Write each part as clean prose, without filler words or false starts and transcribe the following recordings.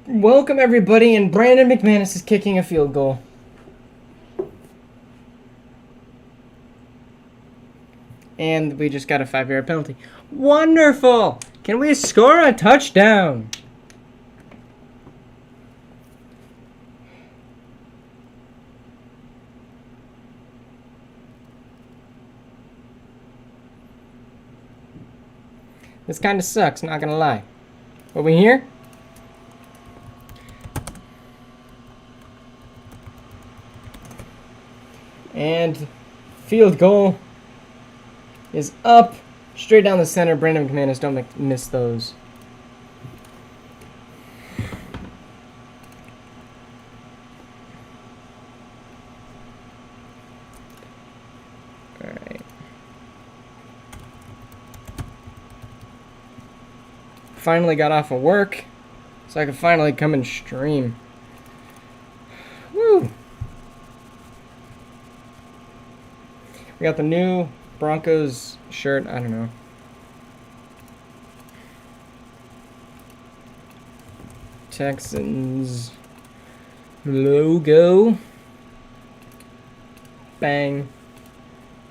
Welcome everybody, and Brandon McManus is kicking a field goal. And we just got a 5-yard penalty. Wonderful! Can we score a touchdown? This kind of sucks, not gonna lie. But we here? And field goal is up, straight down the center. Brandon McManus, don't miss those. All right. Finally got off of work, so I could finally come and stream. Woo! We got the new Broncos shirt. I don't know. Texans logo. Bang.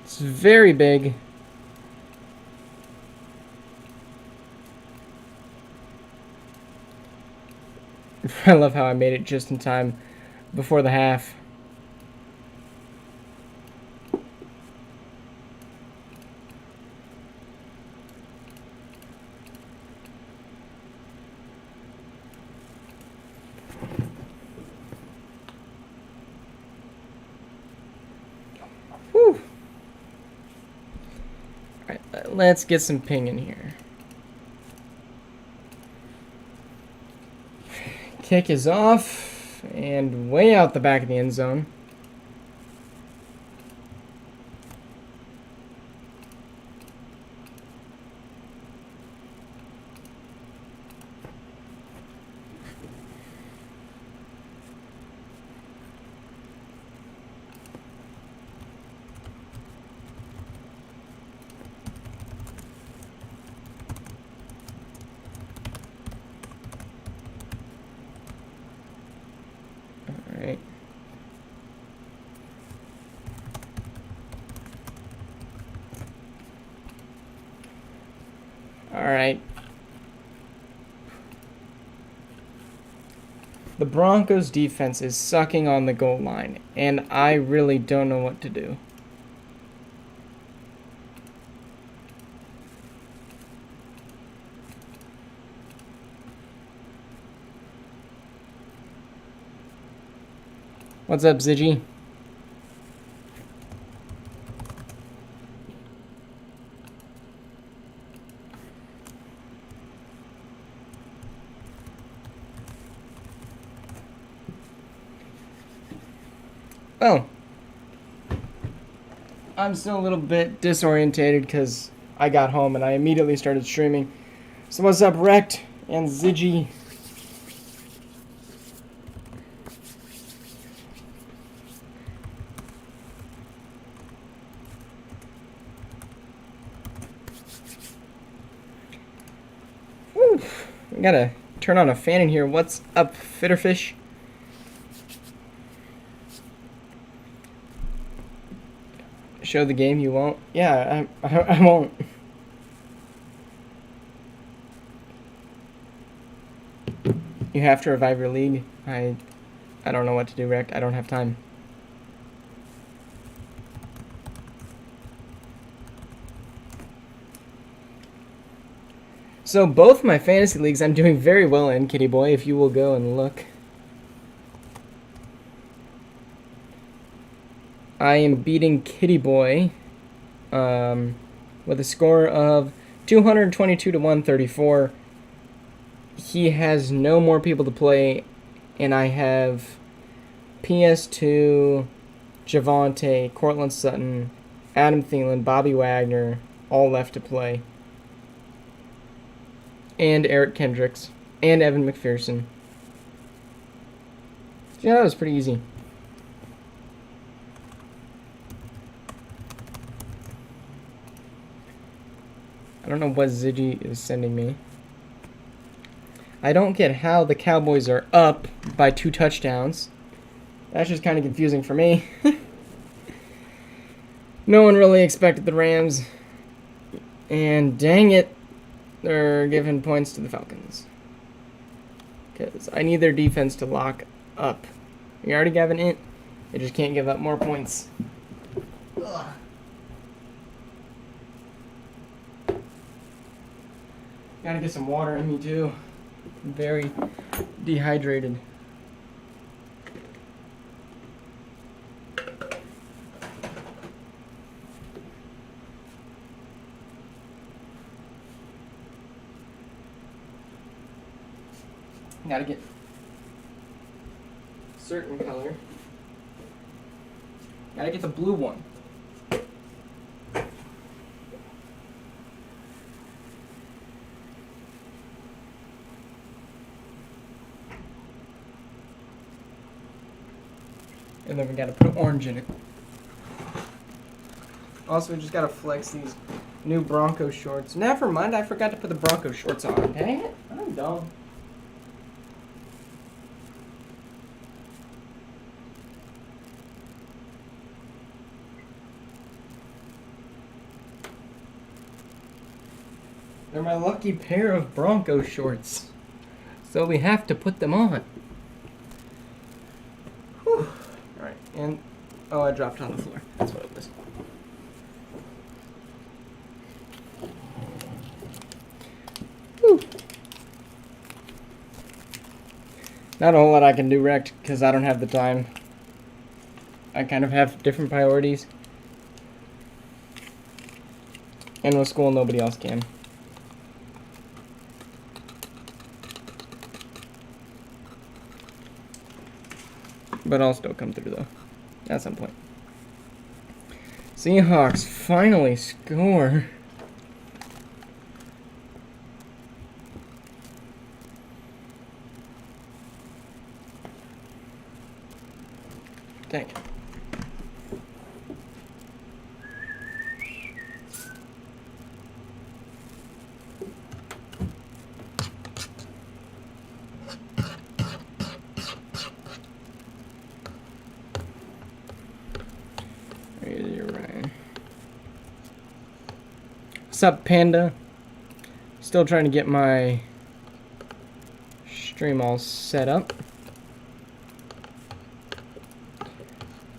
It's very big. I love how I made it just in time before the half. Whew. Alright, let's get some ping in here. Kick is off and way out the back of the end zone. Alright. Alright. The Broncos defense is sucking on the goal line, and I really don't know what to do. What's up, Ziggy? Well, I'm still a little bit disorientated because I got home and I immediately started streaming. So what's up, Rect and Ziggy? Whew. We gotta turn on a fan in here. What's up, Fitterfish? Show the game, you won't? Yeah, I won't. You have to revive your league? I don't know what to do, Rect. I don't have time. So both my fantasy leagues I'm doing very well in, Kitty Boy, if you will go and look. I am beating Kitty Boy with a score of 222 to 134. He has no more people to play, and I have PS2, Javonte, Cortland Sutton, Adam Thielen, Bobby Wagner, all left to play. And Eric Kendricks, and Evan McPherson. Yeah, that was pretty easy. I don't know what Ziggy is sending me. I don't get how the Cowboys are up by 2 touchdowns. That's just kind of confusing for me. No one really expected the Rams. And dang it, they're giving points to the Falcons. Because I need their defense to lock up. We already got an int. They just can't give up more points. Ugh. Gotta get some water in me too. I'm very dehydrated. Gotta get a certain color. Gotta get the blue one. And then we gotta put orange in it. Also, we just gotta flex these new Broncos shorts. Never mind, I forgot to put the Broncos shorts on. Dang it, I'm dumb. They're my lucky pair of Broncos shorts. So we have to put them on. Whew. Alright, and... oh, I dropped on the floor. That's what it was. Whew. Not a whole lot I can do rect, because I don't have the time. I kind of have different priorities. And with school, nobody else can. But I'll still come through, though, at some point. Seahawks finally score. Dang it. You're right. What's up, Panda? Still trying to get my stream all set up.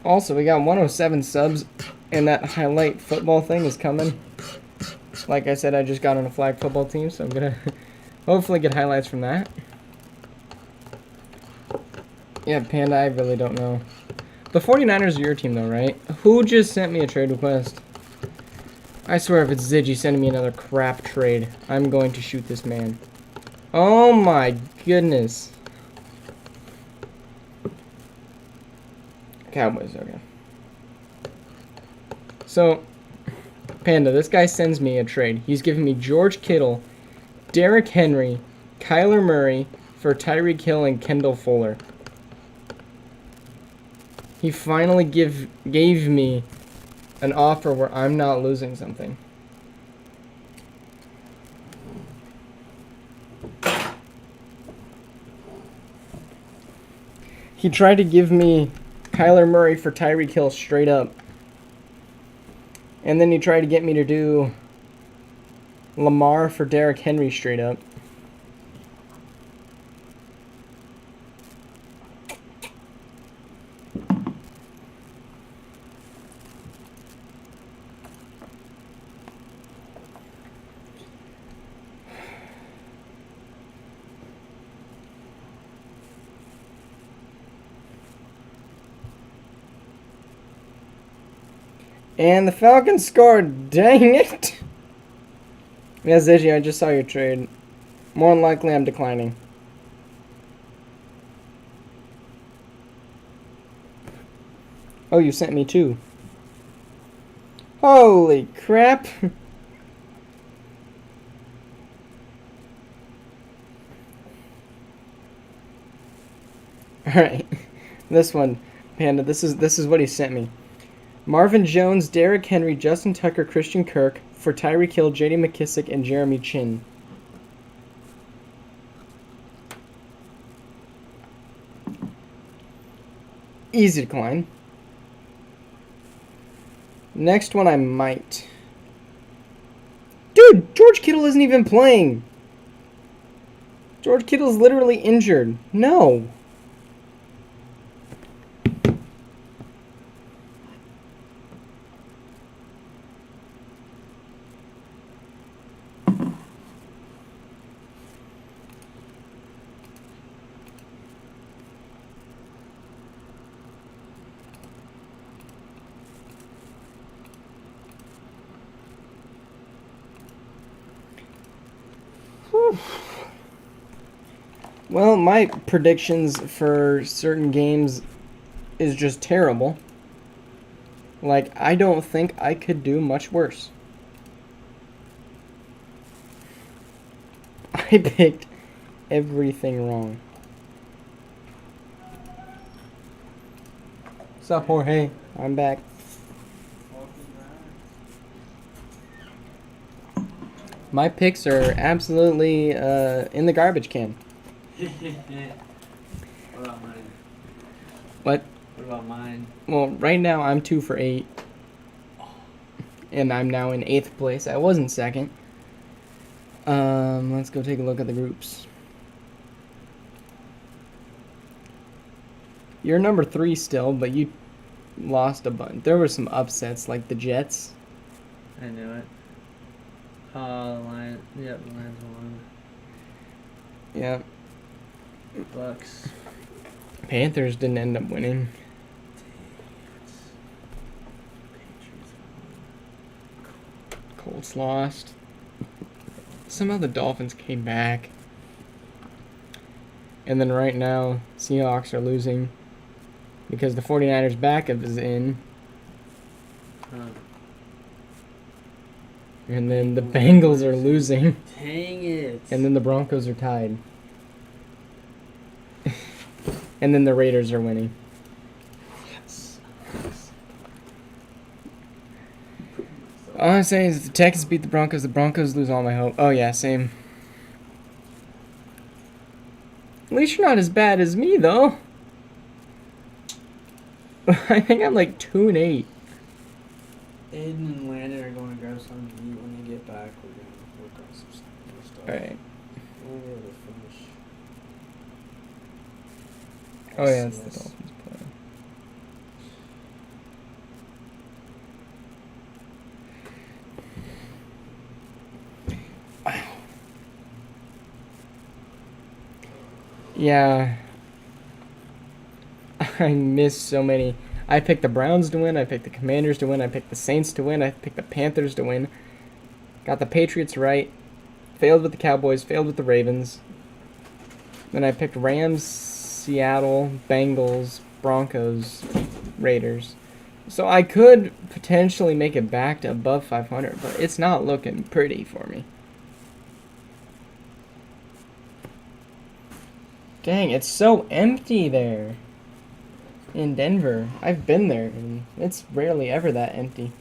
Also, we got 107 subs, and that highlight football thing is coming. Like I said, I just got on a flag football team, so I'm gonna hopefully get highlights from that. Yeah, Panda, I really don't know. The 49ers are your team, though, right? Who just sent me a trade request? I swear if it's Ziggy sending me another crap trade, I'm going to shoot this man. Oh my goodness. Cowboys, okay. So, Panda, this guy sends me a trade. He's giving me George Kittle, Derrick Henry, Kyler Murray for Tyreek Hill and Kendall Fuller. He finally gave me an offer where I'm not losing something. He tried to give me Kyler Murray for Tyreek Hill straight up. And then he tried to get me to do Lamar for Derrick Henry straight up. And the Falcons scored. Dang it. Yeah, Ziggy, I just saw your trade. More than likely, I'm declining. Oh, you sent me two. Holy crap. Alright. This one, Panda, this is what he sent me. Marvin Jones, Derrick Henry, Justin Tucker, Christian Kirk for Tyreek Hill, J.D. McKissick, and Jeremy Chin. Easy decline. Next one I might. Dude, George Kittle isn't even playing. George Kittle's literally injured. No. Well, my predictions for certain games is just terrible. Like, I don't think I could do much worse. I picked everything wrong. What's up, Jorge? I'm back. My picks are absolutely in the garbage can. What about mine? What? What about mine? Well, right now I'm 2 for 8. And I'm now in 8th place. I was in 2nd. Let's go take a look at the groups. You're number 3 still, but you lost a bunch. There were some upsets, like the Jets. I knew it. Lions. Yep, Lions won. Yeah. Bucks. Panthers didn't end up winning. Patriots Colts lost. Somehow the Dolphins came back. And then right now, Seahawks are losing because the 49ers backup is in. won. And then the Bengals are losing. Dang it. And then the Broncos are tied. And then the Raiders are winning. Yes. All I'm saying is if the Texans beat the Broncos lose all my hope. Oh yeah, same. At least you're not as bad as me, though. I think I'm like 2 and 8. Aiden and Landon are going to grab something to eat. When they get back, we're going to work on some stuff. Alright. We'll be able to finish. Oh yeah, it's the Dolphins play. Yeah. I missed so many. I picked the Browns to win, I picked the Commanders to win, I picked the Saints to win, I picked the Panthers to win. Got the Patriots right. Failed with the Cowboys, failed with the Ravens. Then I picked Rams, Seattle, Bengals, Broncos, Raiders. So I could potentially make it back to above 500, but it's not looking pretty for me. Dang, it's so empty there in Denver. I've been there, and it's rarely ever that empty.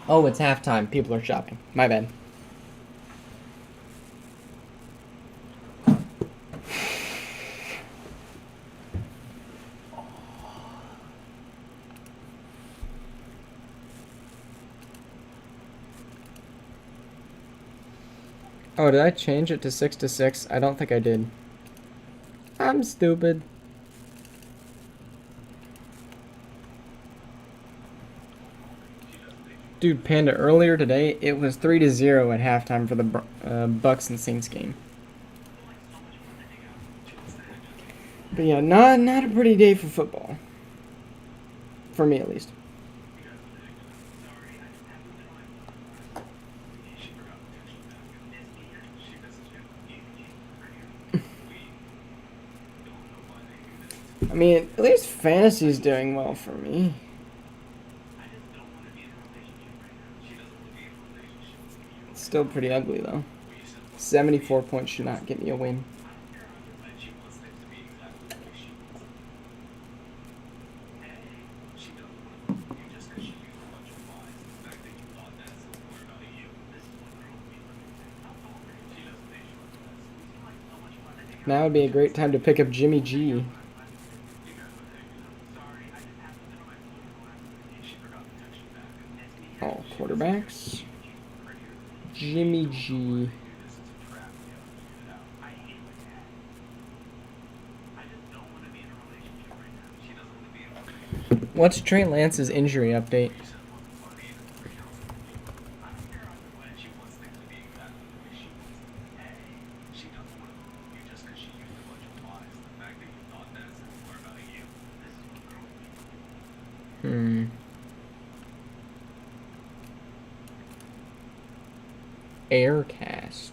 Oh, it's halftime. People are shopping. My bad. Oh, did I change it to 6 to 6? I don't think I did. I'm stupid. Dude, Panda, earlier today, it was 3 to 0 at halftime for the Bucks and Saints game. But yeah, not a pretty day for football. For me, at least. I mean, at least fantasy's doing well for me. It's still pretty ugly, though. 74 points should not get me a win. Now would be a great time to pick up Jimmy G. All quarterbacks. Jimmy G. What's Trey Lance's injury update? Aircast.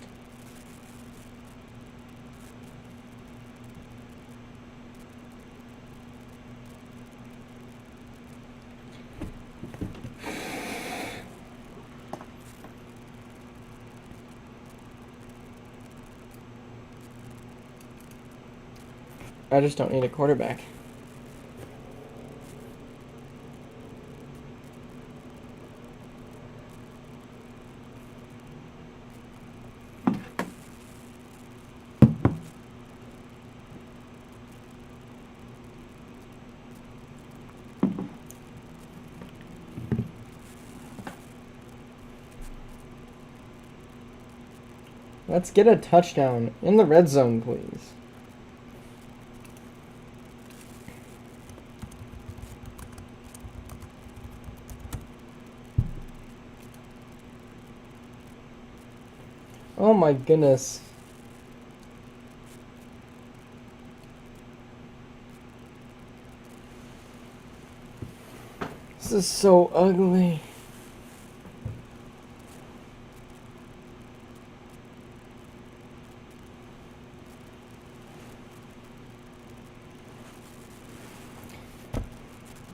I just don't need a quarterback. Let's get a touchdown in the red zone, please. Oh my goodness. This is so ugly.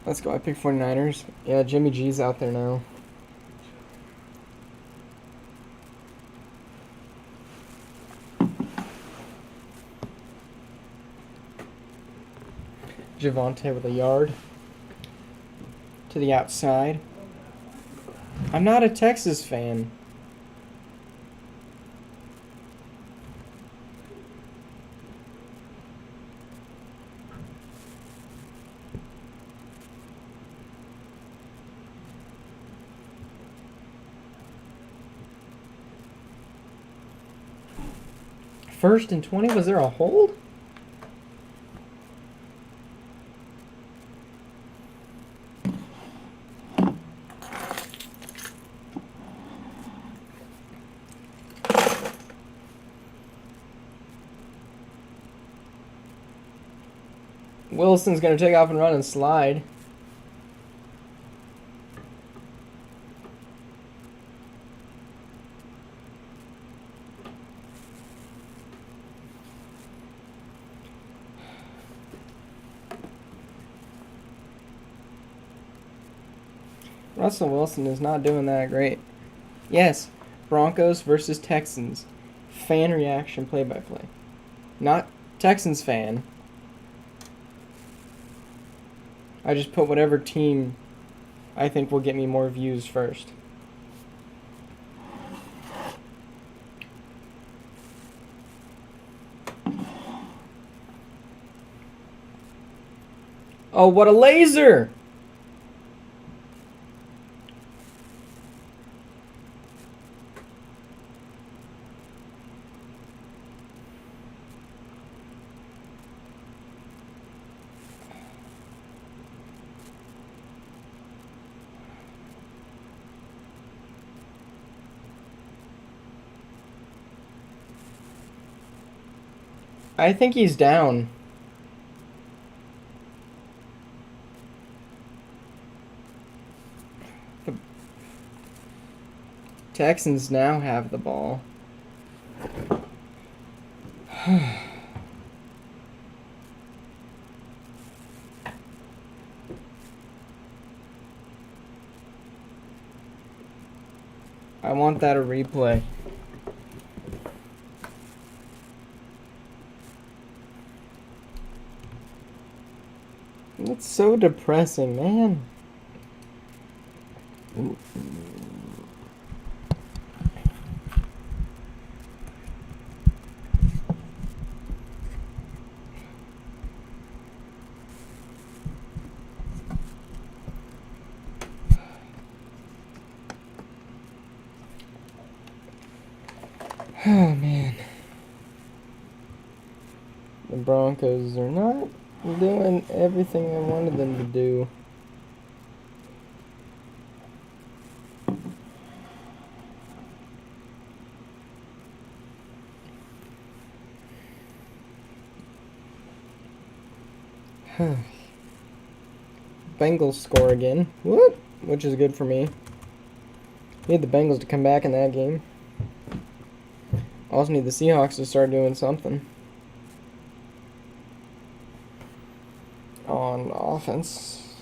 Let's go. I picked 49ers. Yeah, Jimmy G's out there now. Javonte with a yard. To the outside. I'm not a Texas fan. First and 20, was there a hold? Wilson's going to take off and run and slide. Russell Wilson is not doing that great. Yes, Broncos versus Texans. Fan reaction play-by-play. Not Texans fan. I just put whatever team I think will get me more views first. Oh, what a laser! I think he's down. The Texans now have the ball. I want that a replay. It's so depressing, man. Oh, man. The Broncos are not doing everything I wanted them to do. Bengals score again. Whoop! Which is good for me. Need the Bengals to come back in that game. Also need the Seahawks to start doing something on offense.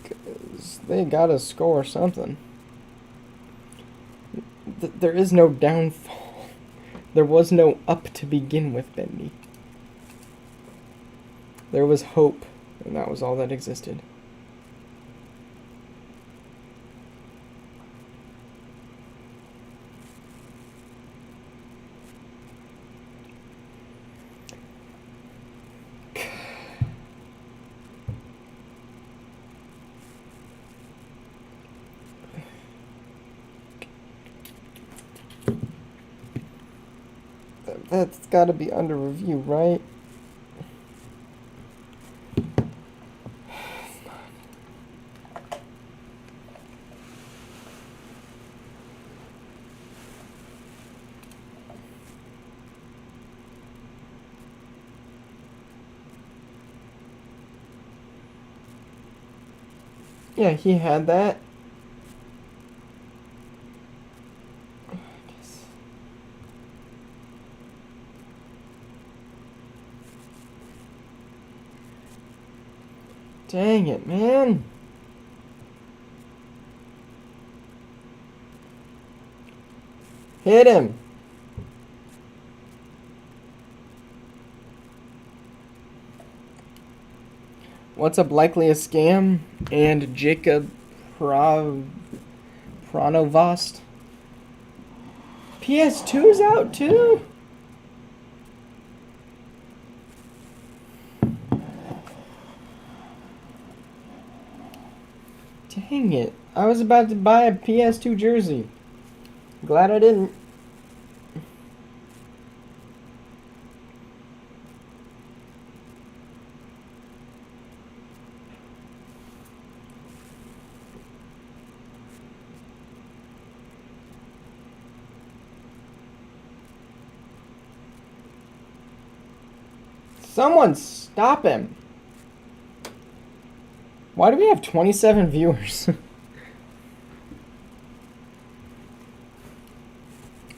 Because they gotta score something. There is no downfall. There was no up to begin with, Bendy. There was hope, and that was all that existed. That's gotta be under review, right? Yeah, he had that. Dang it, man. Hit him. What's up, likely a scam? And Jacob Pronovost. PS2's out too? Dang it. I was about to buy a PS2 jersey. Glad I didn't. Someone stop him. Why do we have 27 viewers?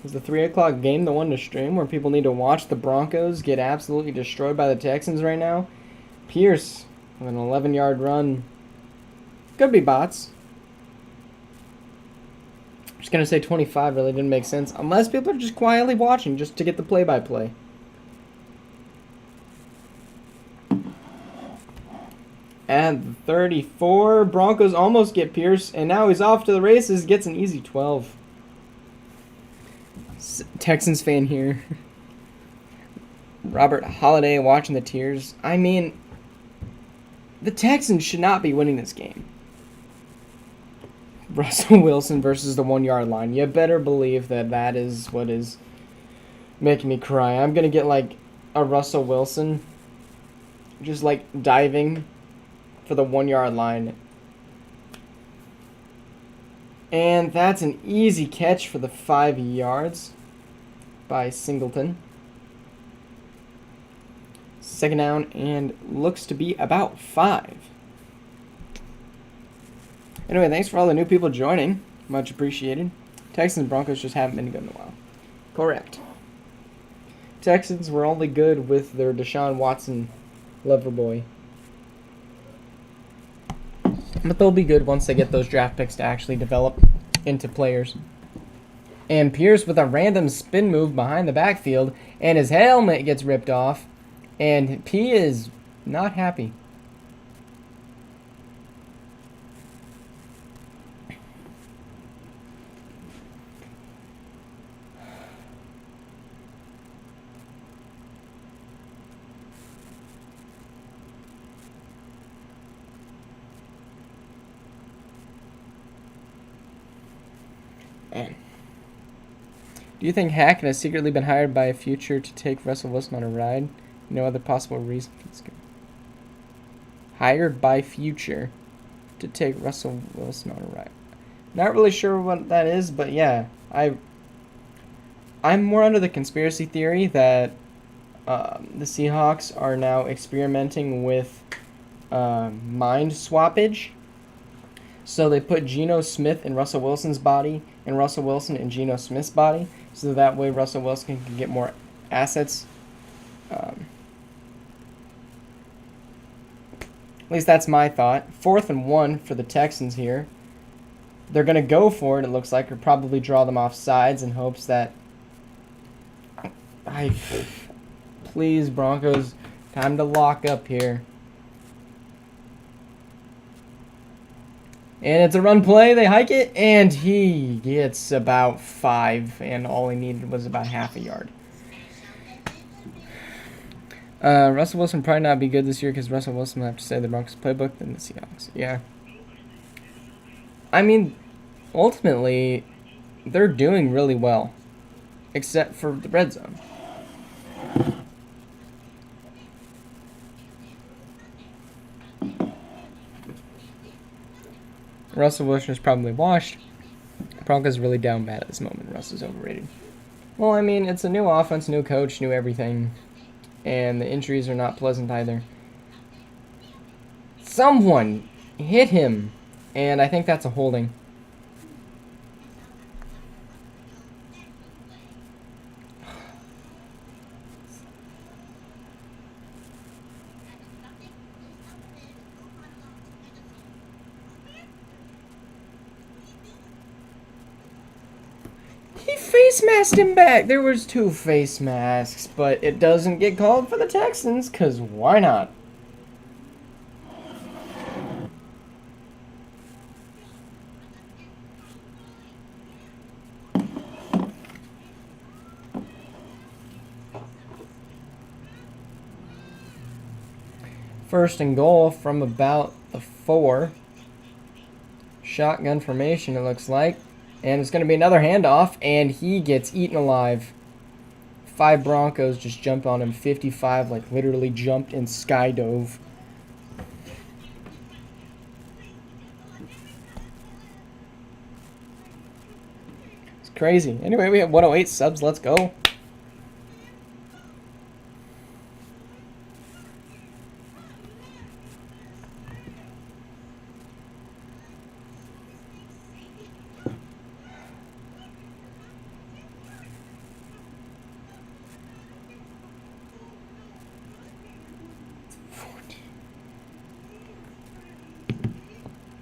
Is the 3 o'clock game the one to stream where people need to watch the Broncos get absolutely destroyed by the Texans right now? Pierce with an 11-yard run. Could be bots. I'm just going to say 25 really didn't make sense. Unless people are just quietly watching just to get the play-by-play. And 34. Broncos almost get Pierce. And now he's off to the races. Gets an easy 12. Texans fan here. Robert Holiday watching the tears. I mean, the Texans should not be winning this game. Russell Wilson versus the 1-yard line. You better believe that is what is making me cry. I'm going to get like a Russell Wilson just like diving for the 1-yard line. And that's an easy catch for the 5 yards by Singleton. Second down and looks to be about 5. Anyway, thanks for all the new people joining. Much appreciated. Texans and Broncos just haven't been good in a while. Correct. Texans were only good with their Deshaun Watson lover boy. But they'll be good once they get those draft picks to actually develop into players. And Pierce with a random spin move behind the backfield, and his helmet gets ripped off, and P is not happy. Man. Do you think Hackett has secretly been hired by Future to take Russell Wilson on a ride? No other possible reason. Hired by Future to take Russell Wilson on a ride. Not really sure what that is, but yeah, I'm more under the conspiracy theory that the Seahawks are now experimenting with mind swappage. So they put Geno Smith in Russell Wilson's body and Russell Wilson in Geno Smith's body, so that way Russell Wilson can get more assets. At least that's my thought. 4th and 1 for the Texans here. They're going to go for it, it looks like, or probably draw them off sides in hopes that... Please, Broncos, time to lock up here. And it's a run play. They hike it, and he gets about 5, and all he needed was about half a yard. Russell Wilson probably not be good this year because Russell Wilson will have to say the Broncos playbook than the Seahawks. Yeah. I mean, ultimately, they're doing really well, except for the red zone. Russell Wilson is probably washed. Broncos really down bad at this moment. Russ is overrated. Well, I mean, it's a new offense, new coach, new everything. And the injuries are not pleasant either. Someone hit him. And I think that's a holding. He face masked him back. There was 2 face masks, but it doesn't get called for the Texans, because why not? First and goal from about the 4. Shotgun formation, it looks like. And it's going to be another handoff, and he gets eaten alive. 5 Broncos just jumped on him. 55, like, literally jumped and skydove. It's crazy. Anyway, we have 108 subs. Let's go.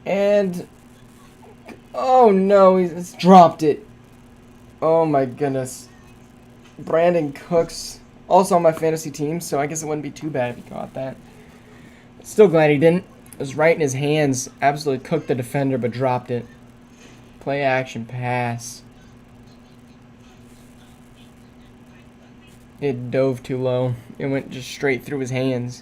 And, oh no, he's dropped it. Oh my goodness. Brandon Cooks, also on my fantasy team, so I guess it wouldn't be too bad if he caught that. Still glad he didn't. It was right in his hands. Absolutely cooked the defender, but dropped it. Play action pass. It dove too low. It went just straight through his hands.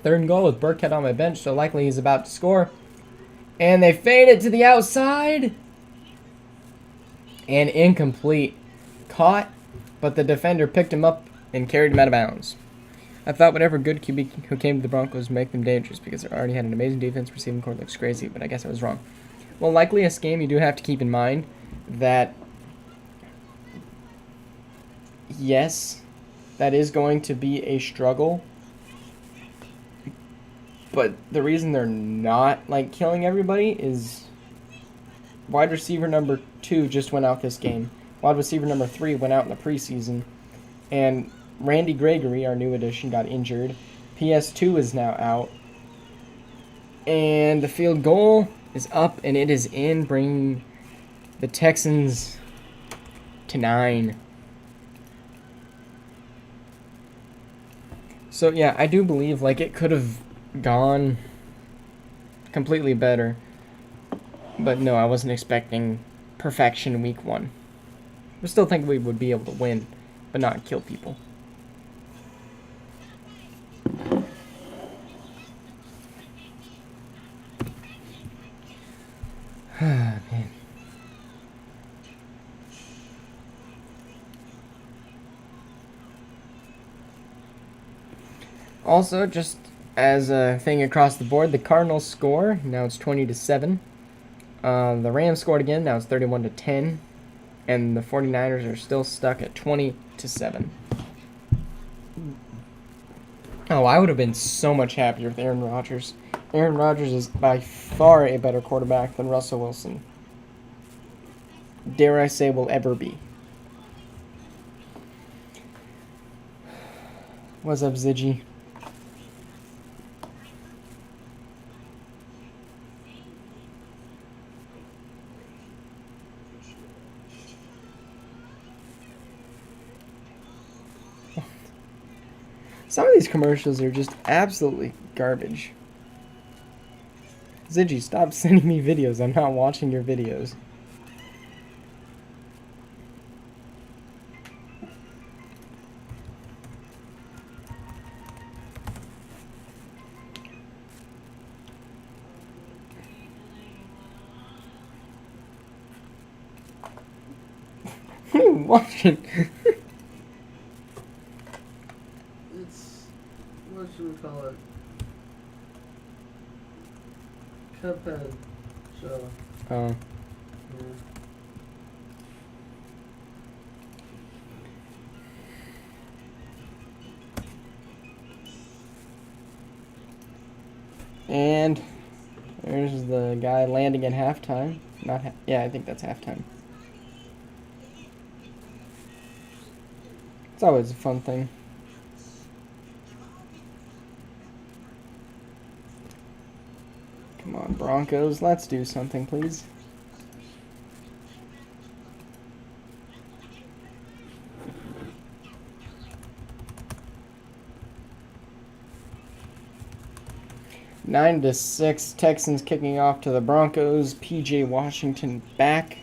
Third and goal with Burkhead on my bench, so likely he's about to score. And they fade it to the outside. And incomplete. Caught, but the defender picked him up and carried him out of bounds. I thought whatever good QB who came to the Broncos would make them dangerous because they already had an amazing defense. Receiving core looks crazy, but I guess I was wrong. Well, likely a game you do have to keep in mind that, yes, that is going to be a struggle. But the reason they're not, like, killing everybody is wide receiver number 2 just went out this game. Wide receiver number 3 went out in the preseason. And Randy Gregory, our new addition, got injured. PS2 is now out. And the field goal is up, and it is in, bringing the Texans to 9. So, yeah, I do believe, like, it could have gone completely better. But no, I wasn't expecting perfection week 1. I still think we would be able to win, but not kill people. Man. Also, just as a thing across the board, the Cardinals score. Now it's 20-7. The Rams scored again. Now it's 31-10. And the 49ers are still stuck at 20-7. Oh, I would have been so much happier with Aaron Rodgers. Aaron Rodgers is by far a better quarterback than Russell Wilson. Dare I say will ever be. What's up, Ziggy? Some of these commercials are just absolutely garbage. Ziggy, stop sending me videos. I'm not watching your videos. What are you watching? It's, what should we call it? Cuphead show. Oh. Yeah. And there's the guy landing at halftime. Yeah, I think that's halftime. It's always a fun thing. Come on, Broncos. Let's do something, please. Nine to 6. Texans kicking off to the Broncos. PJ Washington back.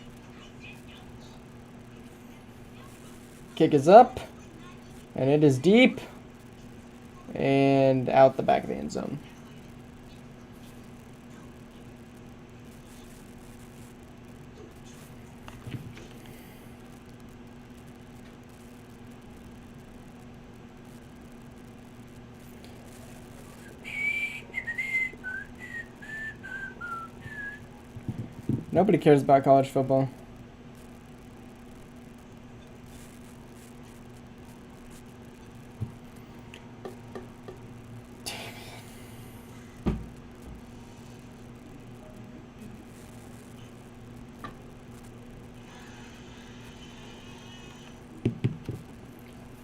Kick is up. And it is deep. And out the back of the end zone. Nobody cares about college football.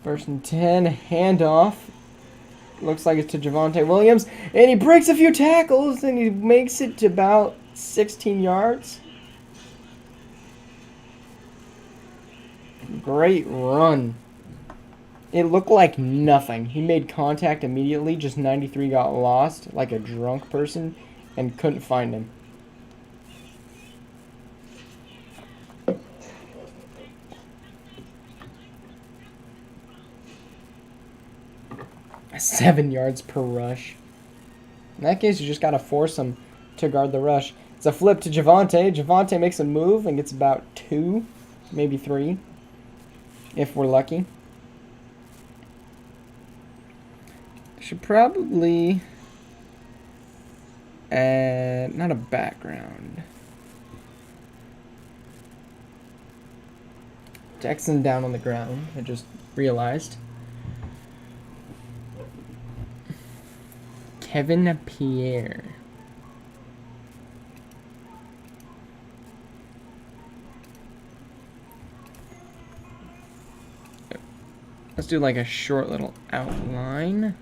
First and 10, handoff. Looks like it's to Javonte Williams. And he breaks a few tackles and he makes it to about 16 yards. Great run. It looked like nothing. He made contact immediately, just 93 got lost like a drunk person and couldn't find him. Seven yards per rush. In that case, you just got to force him to guard the rush. It's a flip to Javonte. Javonte makes a move and gets about 2, maybe 3, if we're lucky. Should probably add, not a background. Jackson down on the ground, I just realized. Kevin Pierre. Let's do like a short little outline.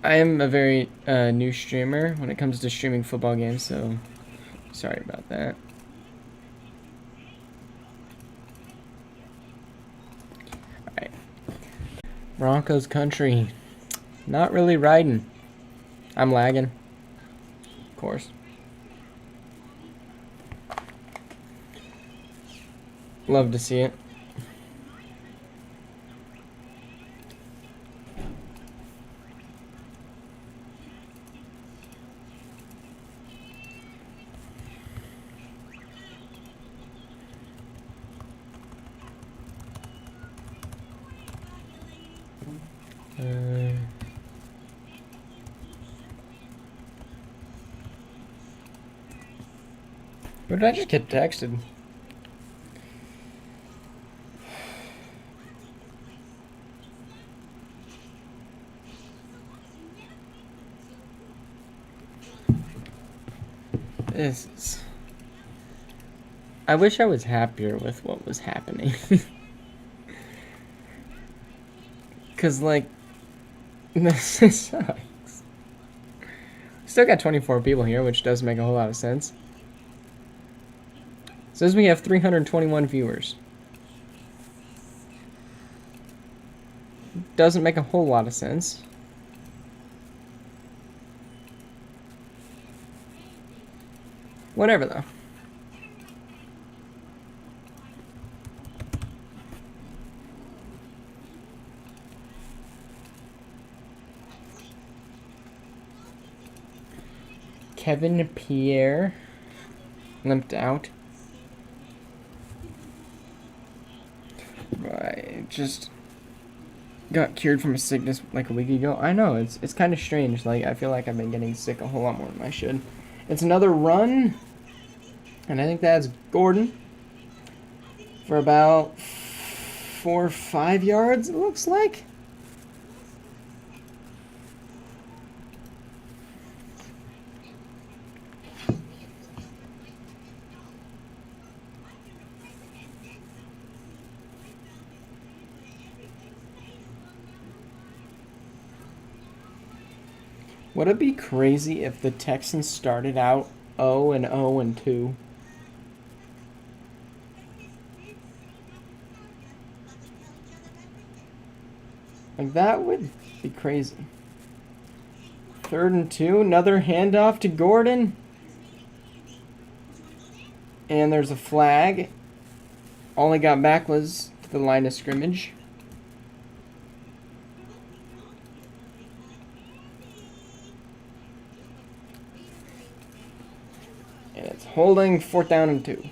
I am a very new streamer when it comes to streaming football games, so sorry about that. Alright. Broncos country. Not really riding. I'm lagging. Of course. Love to see it. What did I just get texted? This is... I wish I was happier with what was happening. Cause like, this sucks. Still got 24 people here, which does make a whole lot of sense. Says we have 321 viewers. Doesn't make a whole lot of sense. Whatever though. Kevin Pierre limped out. I just got cured from a sickness like a week ago. I know, it's kind of strange. Like, I feel like I've been getting sick a whole lot more than I should. It's another run. And I think that's Gordon. For about 4 or 5 yards, it looks like. Would it be crazy if the Texans started out 0-0-2? Like, that would be crazy. 3rd and 2, another handoff to Gordon. And there's a flag. All he got back was to the line of scrimmage. And it's holding, 4th down and 2.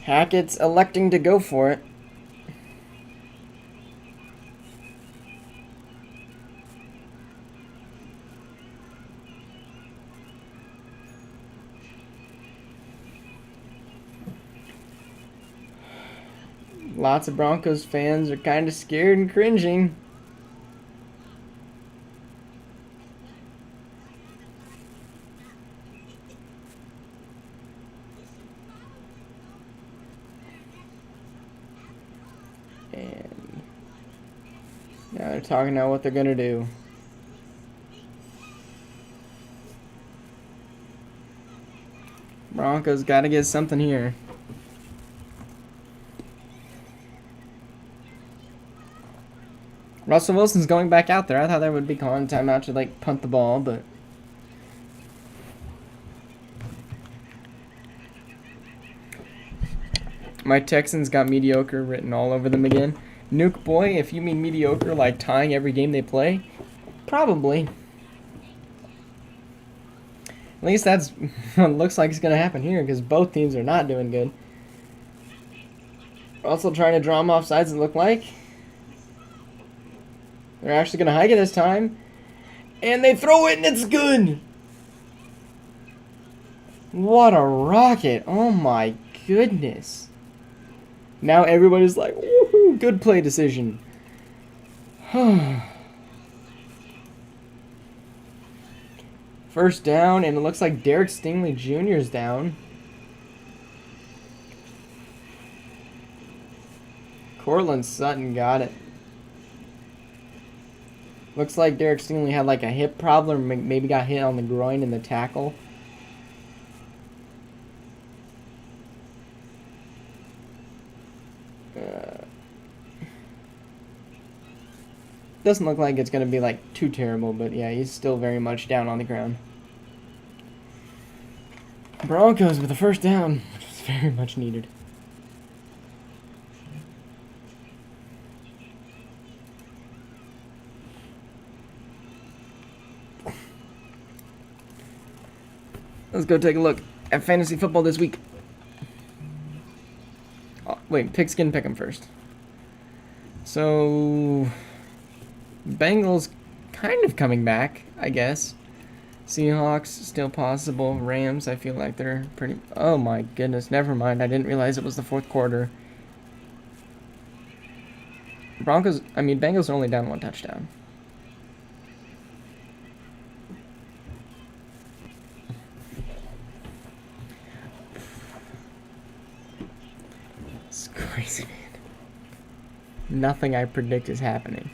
Hackett's electing to go for it. Lots of Broncos fans are kind of scared and cringing. And now they're talking about what they're going to do. Broncos got to get something here. Russell Wilson's going back out there. I thought that would be calling timeout to, like, punt the ball, but... My Texans got mediocre written all over them again. Nuke boy, if you mean mediocre like tying every game they play, probably. At least that's what looks like is going to happen here, because both teams are not doing good. Also trying to draw them off sides, it looked like. They're actually going to hike it this time. And they throw it, and it's good! What a rocket. Oh my goodness. Now everybody's like, woohoo, good play decision. First down, and it looks like Derek Stingley Jr. is down. Cortland Sutton got it. Looks like Derek Stingley had like a hip problem, maybe got hit on the groin in the tackle. doesn't look like it's going to be like too terrible, but yeah, he's still very much down on the ground. Broncos with the first down, which is very much needed. Let's go take a look at fantasy football this week. Oh, wait, pigskin pick 'em first. So, Bengals kind of coming back, I guess. Seahawks still possible. Rams, I feel like they're pretty. Oh my goodness, never mind. I didn't realize it was the fourth quarter. Bengals are only down 1 touchdown. It's crazy, man. Nothing I predict is happening.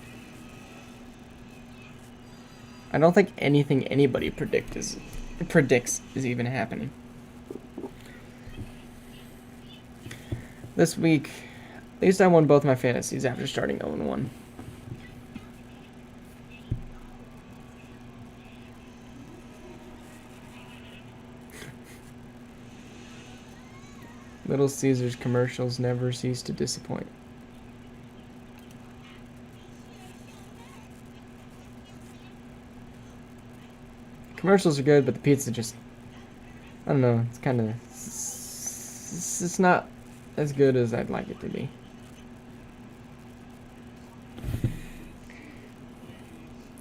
I don't think anything anybody predicts is even happening. This week, at least I won both my fantasies after starting 0-1. Little Caesars commercials never cease to disappoint. Commercials are good, but the pizza just, I don't know, it's kind of, it's not as good as I'd like it to be.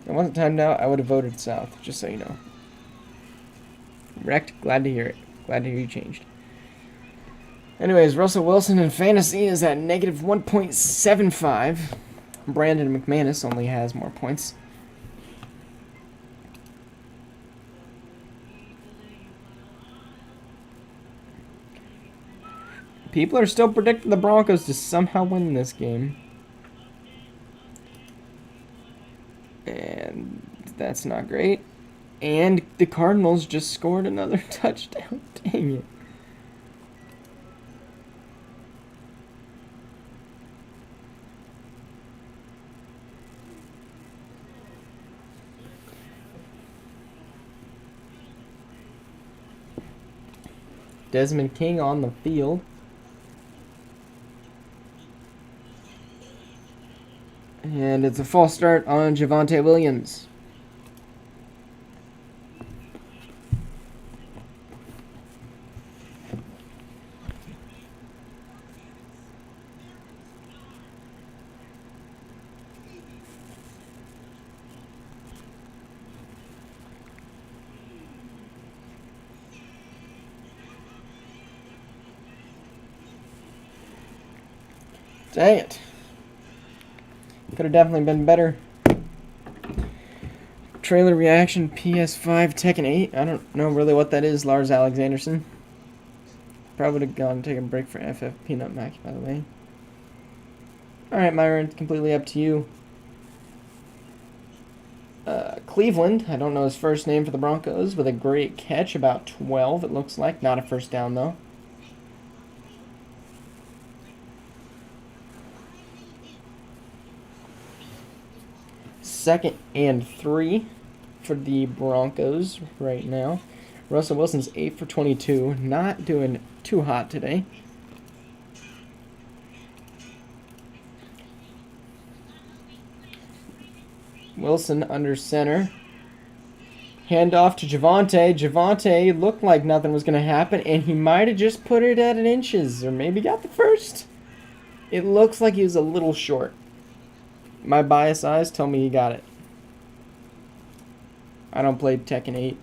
If it wasn't timed out, I would have voted South, just so you know. Wrecked, glad to hear it. Glad to hear you changed. Anyways, Russell Wilson in fantasy is at negative 1.75. Brandon McManus only has more points. People are still predicting the Broncos to somehow win this game. And that's not great. And the Cardinals just scored another touchdown. Dang it. Desmond King on the field. And it's a false start on Javonte Williams. Dang it. Could have definitely been better. Trailer reaction PS5 Tekken 8. I don't know really what that is, Lars Alexanderson. Probably would have gone and taken a break for FF Peanut Mac, by the way. Alright, Myron, completely up to you. Cleveland, I don't know his first name for the Broncos, with a great catch, about 12 it looks like. Not a first down though. Second and 3 for the Broncos right now. Russell Wilson's 8 for 22. Not doing too hot today. Wilson under center. Handoff to Javonte. Javonte looked like nothing was going to happen, and he might have just put it at an inches, or maybe got the first. It looks like he was a little short. My bias eyes tell me he got it. I don't play Tekken 8.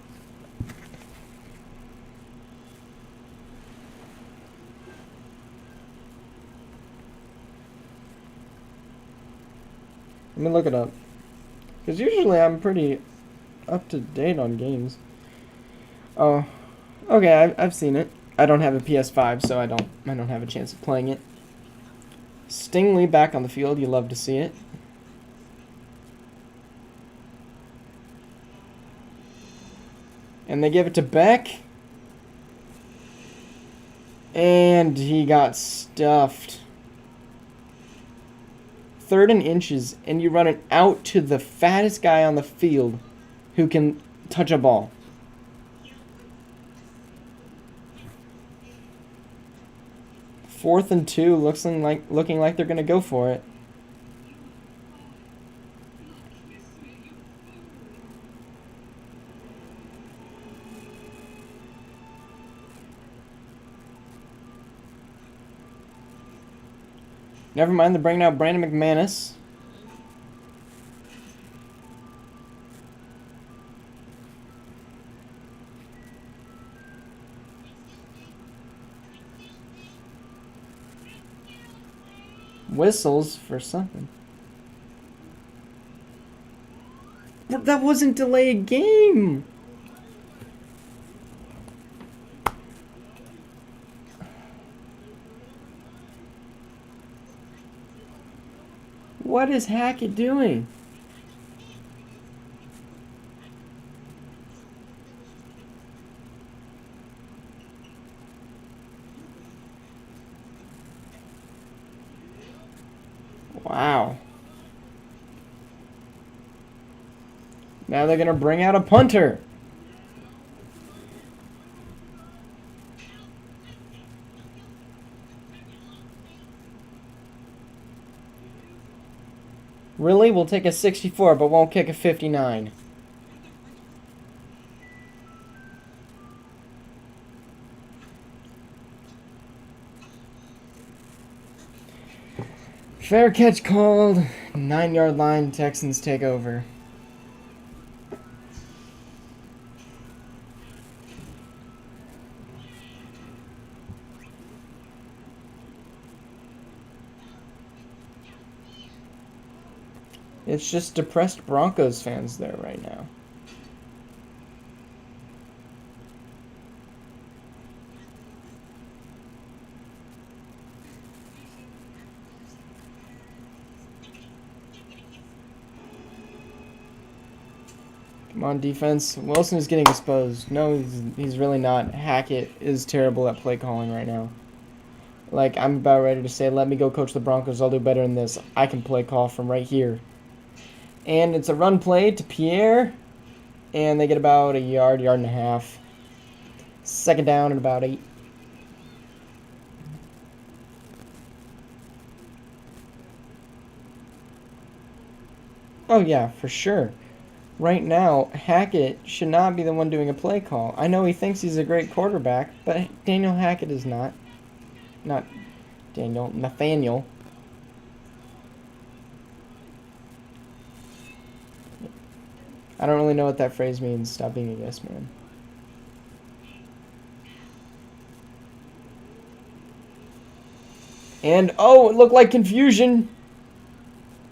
Let me look it up. Because usually I'm pretty up to date on games. Oh, okay, I've seen it. I don't have a PS5, so I don't have a chance of playing it. Stingley back on the field. You love to see it. And they give it to Beck. And he got stuffed. 3rd and inches, and you run it out to the fattest guy on the field who can touch a ball. Fourth and 2, looking like they're gonna go for it. Never mind, they're bringing out Brandon McManus. Whistles for something. But that wasn't delay a game. What is Hackett doing? Wow. Now they're going to bring out a punter. Really? We'll take a 64, but won't kick a 59. Fair catch called. 9-yard line. Texans take over. It's just depressed Broncos fans there right now. Come on, defense. Wilson is getting exposed. No, he's really not. Hackett is terrible at play calling right now. Like, I'm about ready to say, let me go coach the Broncos. I'll do better than this. I can play call from right here. And it's a run play to Pierre. And they get about a yard and a half. 2nd down and about 8. Oh, yeah, for sure. Right now, Hackett should not be the one doing a play call. I know he thinks he's a great quarterback, but Daniel Hackett is not. Not Daniel, Nathaniel. I don't really know what that phrase means. Stop being a yes man. And, oh, it looked like confusion.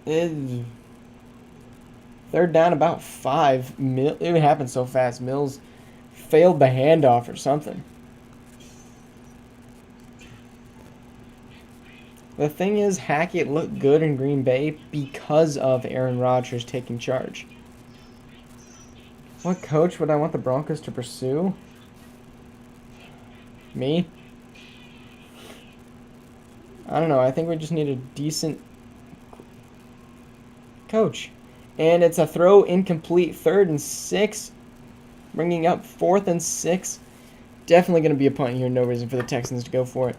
3rd down, about 5. It happened so fast. Mills failed the handoff or something. The thing is, Hackett looked good in Green Bay because of Aaron Rodgers taking charge. What coach would I want the Broncos to pursue? Me? I don't know. I think we just need a decent coach. And it's a throw incomplete. 3rd and 6. Bringing up 4th and 6. Definitely going to be a punt here. No reason for the Texans to go for it.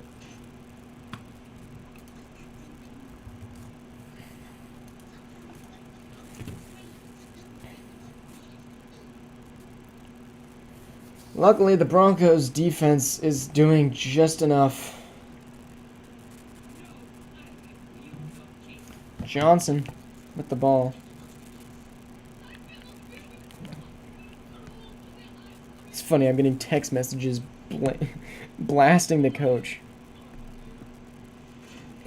Luckily, the Broncos' defense is doing just enough. Johnson with the ball. It's funny, I'm getting text messages blasting the coach.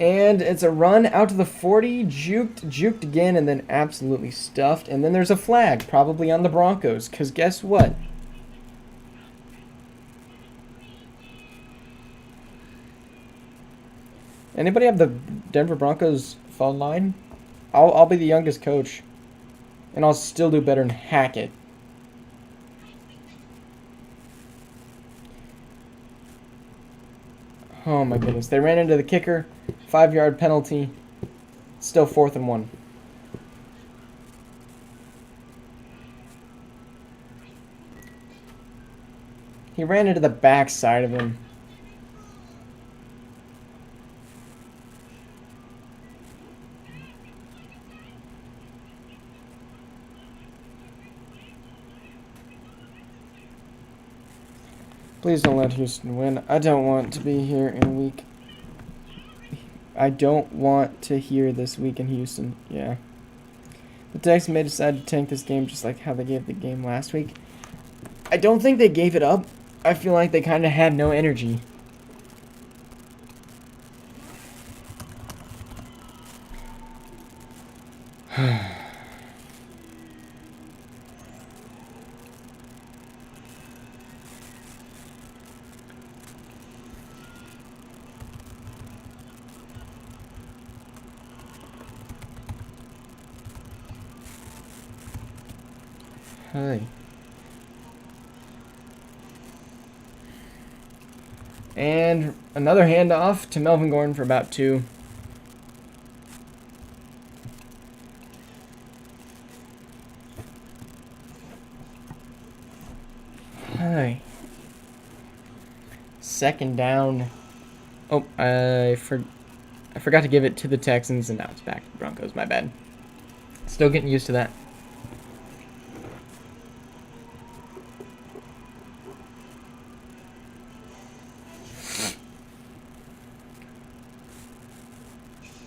And it's a run out to the 40, juked again, and then absolutely stuffed. And then there's a flag, probably on the Broncos, because guess what? Anybody have the Denver Broncos phone line? I'll be the youngest coach, and I'll still do better than Hackett. Oh my goodness. They ran into the kicker. 5-yard penalty. Still 4th and 1. He ran into the back side of him. Please don't let Houston win. I don't want to be here in week. I don't want to hear this week in Houston. Yeah. The Texans may decide to tank this game just like how they gave the game last week. I don't think they gave it up. I feel like they kind of had no energy. Hi. And another handoff to Melvin Gordon for about 2. Hi. 2nd down. Oh, I forgot to give it to the Texans, and now it's back to the Broncos. My bad. Still getting used to that.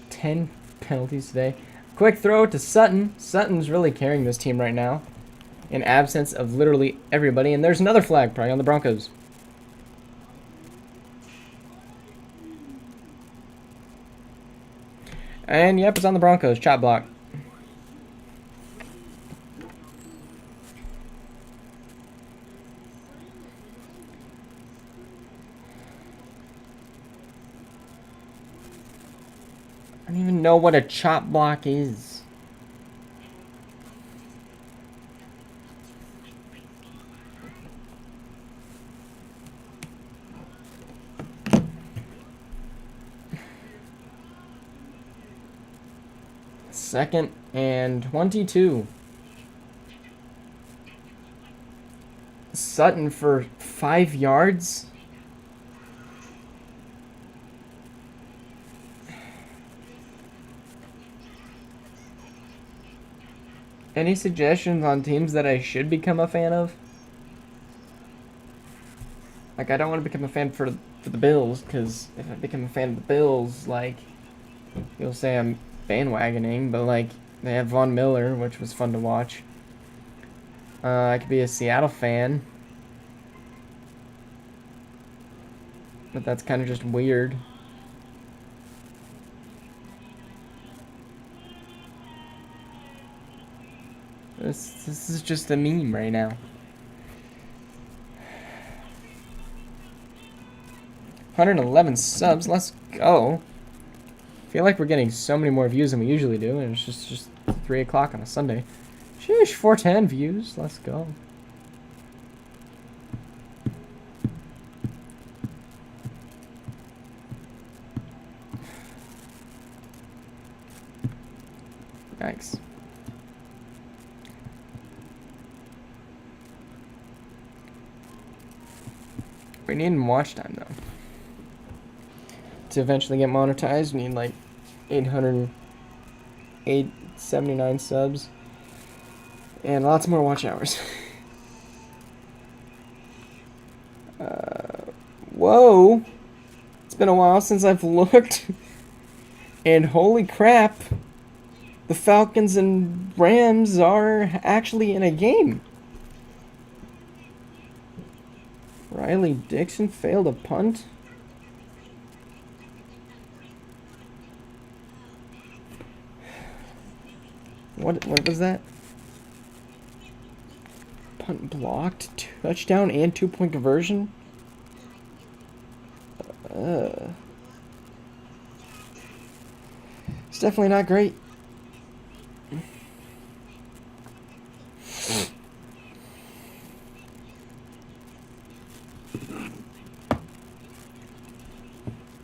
Ten penalties today. Quick throw to Sutton. Sutton's really carrying this team right now, in absence of literally everybody. And there's another flag probably on the Broncos. And yep, it's on the Broncos. Chop block. I don't even know what a chop block is. Second and 22. Sutton for 5 yards. Any suggestions on teams that I should become a fan of? Like, I don't want to become a fan for the Bills, because if I become a fan of the Bills, like, you'll say I'm bandwagoning, but, like, they have Von Miller, which was fun to watch. I could be a Seattle fan, but that's kind of just weird. This is just a meme right now. 111 subs. Let's go. I feel like we're getting so many more views than we usually do, and it's just 3 o'clock on a Sunday. Sheesh, 410 views. Let's go. Yikes. We need watch time though. To eventually get monetized, we need like 879 subs and lots more watch hours. Whoa! It's been a while since I've looked, and holy crap, the Falcons and Rams are actually in a game. Riley Dixon failed a punt. What was that? Punt blocked, touchdown, and 2-point conversion? It's definitely not great.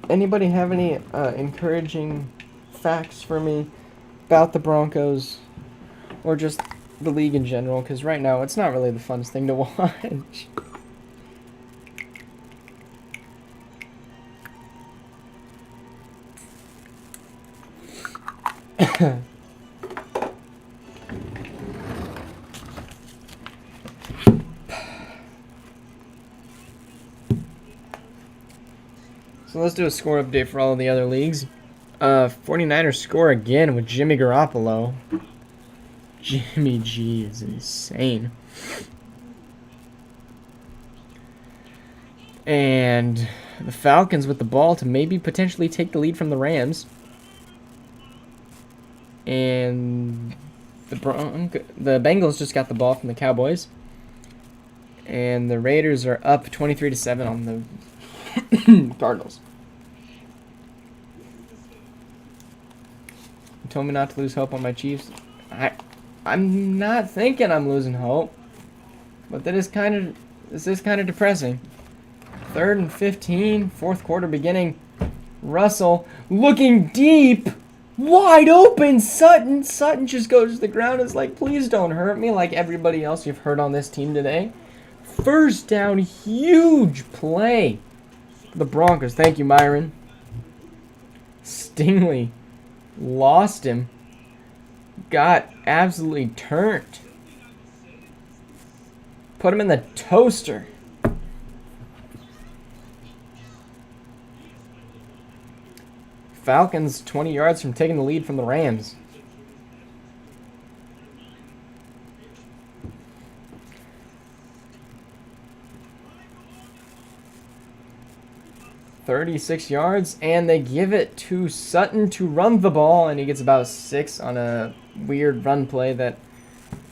Anybody have any encouraging facts for me about the Broncos or just the league in general, because right now it's not really the funnest thing to watch. So let's do a score update for all of the other leagues. 49ers score again with Jimmy Garoppolo. Jimmy G is insane. And the Falcons with the ball to maybe potentially take the lead from the Rams. And the Bengals just got the ball from the Cowboys. And the Raiders are up 23-7 on the Cardinals. You told me not to lose hope on my Chiefs. I'm not thinking I'm losing hope, but this is kind of depressing. 3rd and 15, fourth quarter beginning. Russell looking deep, wide open. Sutton just goes to the ground. Is like, please don't hurt me like everybody else you've heard on this team today. First down, huge play. The Broncos. Thank you, Myron. Stingley lost him. Got absolutely turned. Put him in the toaster. Falcons 20 yards from taking the lead from the Rams. .36 yards, and they give it to Sutton to run the ball, and he gets about 6 on a weird run play that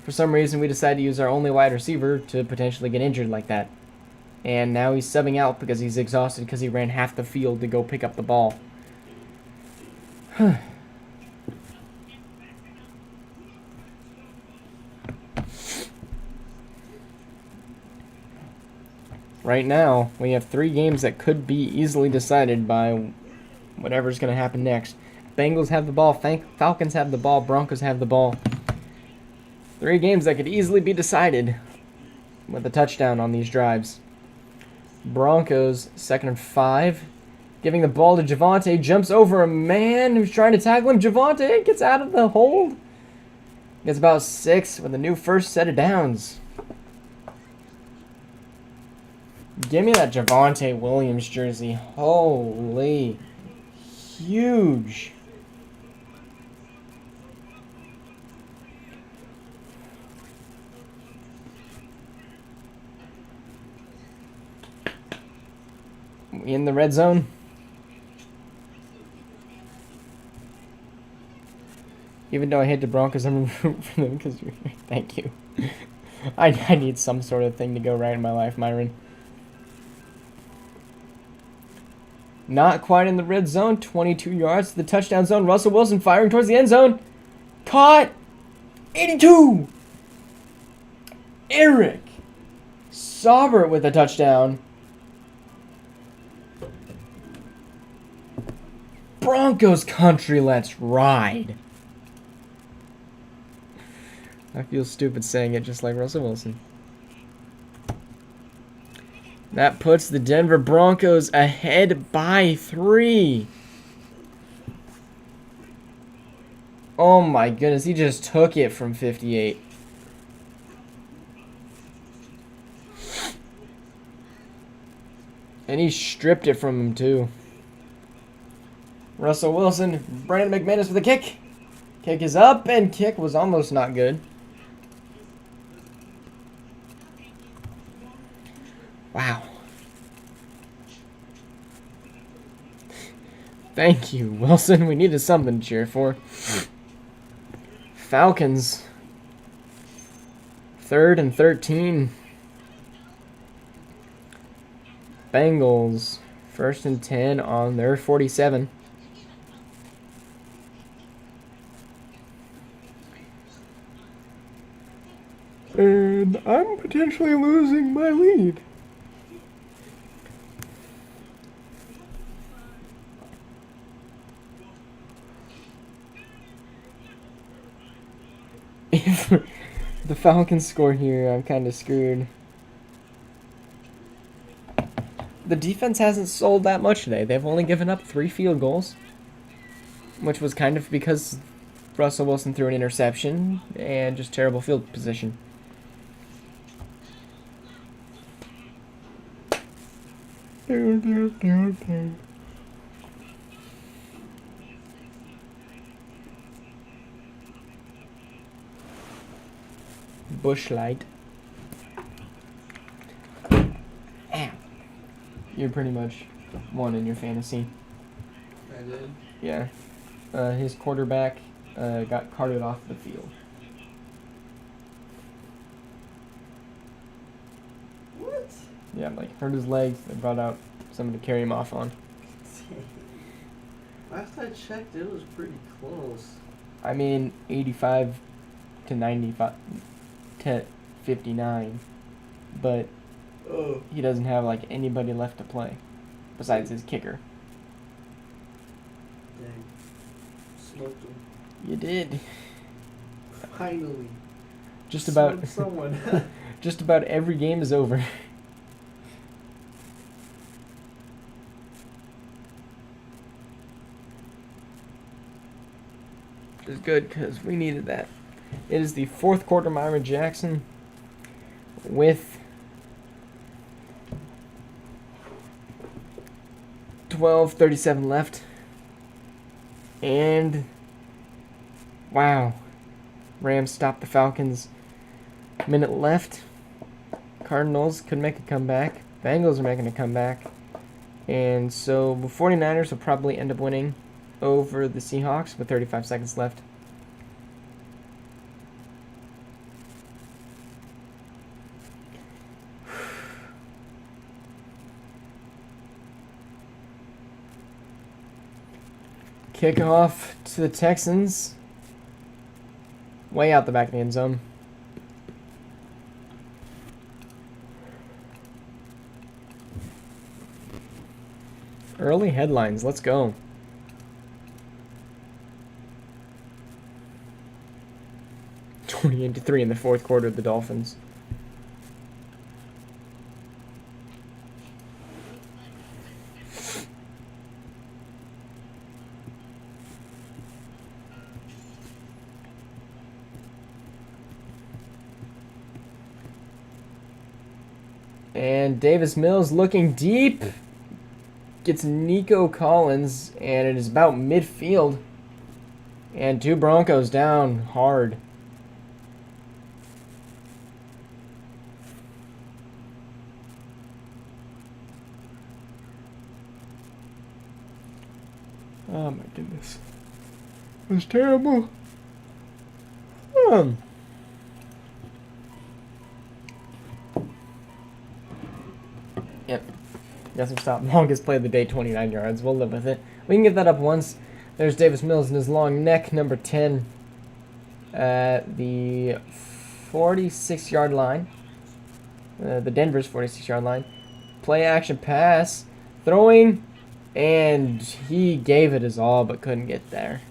for some reason we decided to use our only wide receiver to potentially get injured like that. And now he's subbing out because he's exhausted because he ran half the field to go pick up the ball. Right now, we have 3 games that could be easily decided by whatever's going to happen next. Bengals have the ball, Falcons have the ball, Broncos have the ball. 3 games that could easily be decided with a touchdown on these drives. Broncos, 2nd and 5. Giving the ball to Javonte, jumps over a man who's trying to tackle him. Javonte gets out of the hold. Gets about 6 with a new first set of downs. Give me that Javonte Williams jersey. Holy. Huge. We in the red zone? Even though I hate the Broncos, I'm rooting for them because thank you. I need some sort of thing to go right in my life, Myron. Not quite in the red zone. 22 yards to the touchdown zone. Russell Wilson firing towards the end zone. Caught. 82. Eric Saubert with a touchdown. Broncos country, let's ride. I feel stupid saying it just like Russell Wilson. That puts the Denver Broncos ahead by 3. Oh my goodness, he just took it from 58. And he stripped it from him too. Russell Wilson, Brandon McManus with a kick. Kick is up, and kick was almost not good. Wow. Thank you, Wilson. We needed something to cheer for. Falcons. 3rd and 13. Bengals. 1st and 10 on their 47. And I'm potentially losing my lead. If the Falcons score here, I'm kind of screwed. The defense hasn't sold that much today. They've only given up 3 field goals, which was kind of because Russell Wilson threw an interception and just terrible field position. Bush Light. Ow. You're pretty much won in your fantasy. I did. Yeah. His quarterback got carted off the field. What? Yeah, like hurt his legs. They brought out someone to carry him off on. Last I checked, it was pretty close. I mean, 85 to 95 to 59, but he doesn't have like anybody left to play besides his kicker. Dang. Smoked him. You did. Finally. Just about Smoked someone. just about every game is over. Which is good because we needed that. It is the fourth quarter. Myra Jackson with 12:37 left. And wow. Rams stopped the Falcons. Minute left. Cardinals could make a comeback. Bengals are making a comeback. And so the 49ers will probably end up winning over the Seahawks with 35 seconds left. Kickoff to the Texans. Way out the back of the end zone. Early headlines. Let's go. (20-3) in the fourth quarter of the Dolphins. And Davis Mills looking deep. Gets Nico Collins, and it is about midfield. And 2 Broncos down hard. Oh my goodness. It was terrible. Yep. Got some stop. Longest play of the day, 29 yards. We'll live with it. We can get that up once. There's Davis Mills in his long neck, number 10, at the 46-yard line. The Denver's 46-yard line. Play action pass. Throwing. And he gave it his all, but couldn't get there.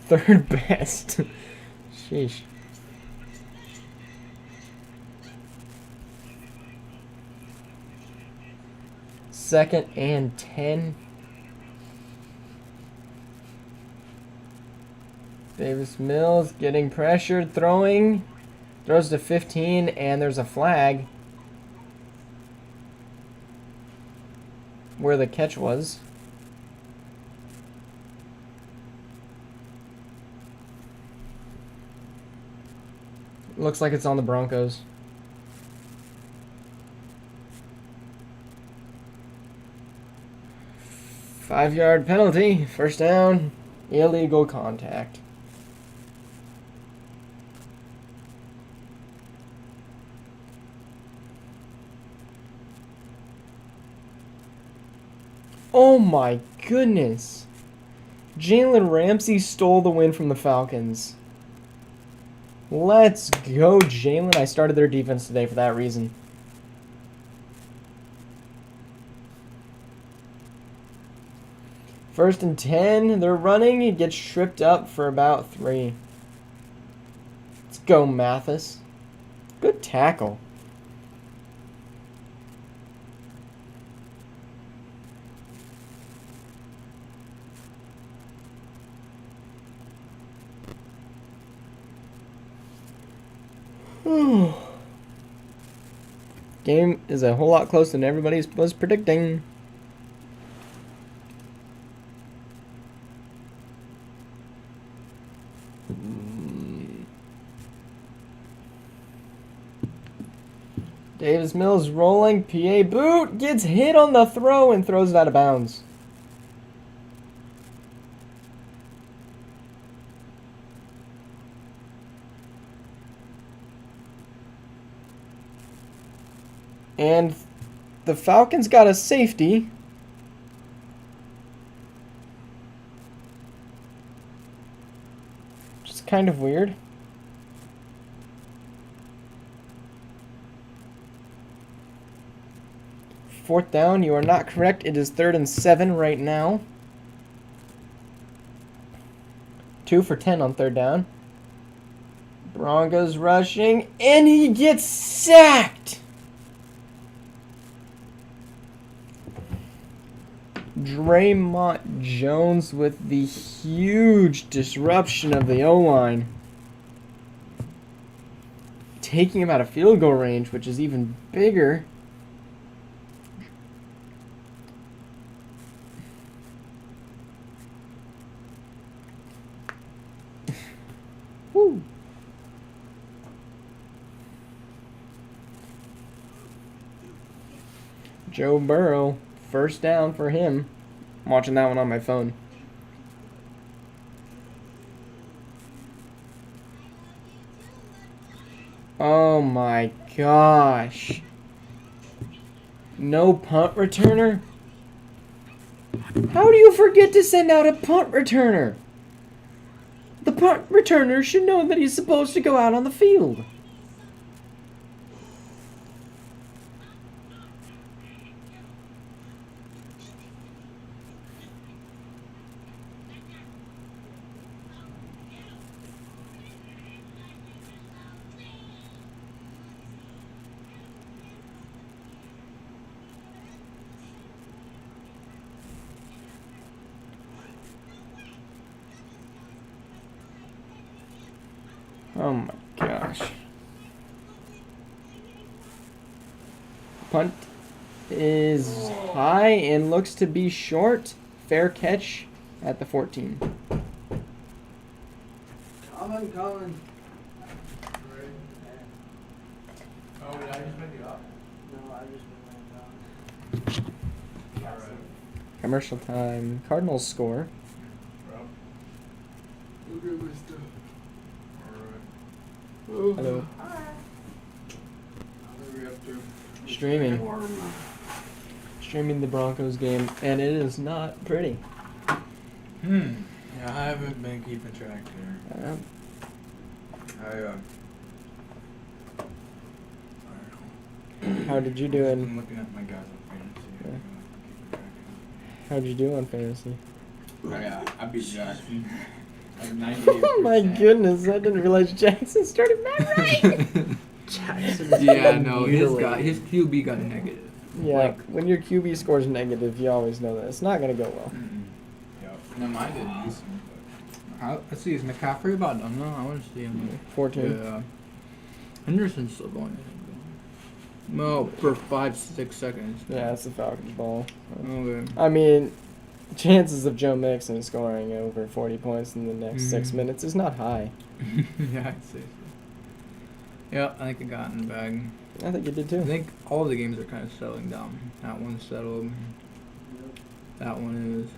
Third best. Sheesh. Second and 10. Davis Mills getting pressured, throwing. Throws to 15, and there's a flag where the catch was. Looks like it's on the Broncos. Five-yard penalty. First down. Illegal contact. Oh my goodness. Jalen Ramsey stole the win from the Falcons. Let's go, Jalen. I started their defense today for that reason. First and 10. They're running. He gets tripped up for about 3. Let's go, Mathis. Good tackle. Game is a whole lot closer than everybody was predicting. Davis Mills rolling. PA boot. Gets hit on the throw and throws it out of bounds. And the Falcons got a safety. Which is kind of weird. Fourth down, you are not correct. It is 3rd and 7 right now. 2 for 10 on 3rd down. Broncos rushing, and he gets sacked. Draymond Jones with the huge disruption of the O-line. Taking him out of field goal range, which is even bigger. Woo. Joe Burrow. First down for him. I'm watching that one on my phone. Oh my gosh. No punt returner? How do you forget to send out a punt returner? The punt returner should know that he's supposed to go out on the field. Oh my gosh. Punt is high and looks to be short. Fair catch at the 14. Coming. Oh, did I just make it up? No, I just been laying down. Commercial time. Cardinals score. Look at my stuff. Hello. What are we up to? Streaming the Broncos game, and it is not pretty. Yeah, I haven't been keeping track there. How did you do I'm in? looking at my guys on fantasy. Yeah. Keeping track How'd you do on fantasy? I beat Jackson. Like 98%. Oh my goodness! I didn't realize Jackson started back right. Jackson. Yeah, no, his QB got negative. Yeah, Like- when your QB scores negative, you always know that it's not gonna go well. Yep. No, mine did decent. Let's see, is McCaffrey about done now? I want to see him. 14. Yeah. Henderson's still going, I think. No, for 5-6 seconds. Yeah, it's the Falcons' ball. Okay. I mean, chances of Joe Mixon scoring over 40 points in the next 6 Mhm. minutes is not high. Yeah, I'd say so. Yeah, I think I got in the bag. I think you did I too. think all the games are kind of settling down. That one's settled. That one is.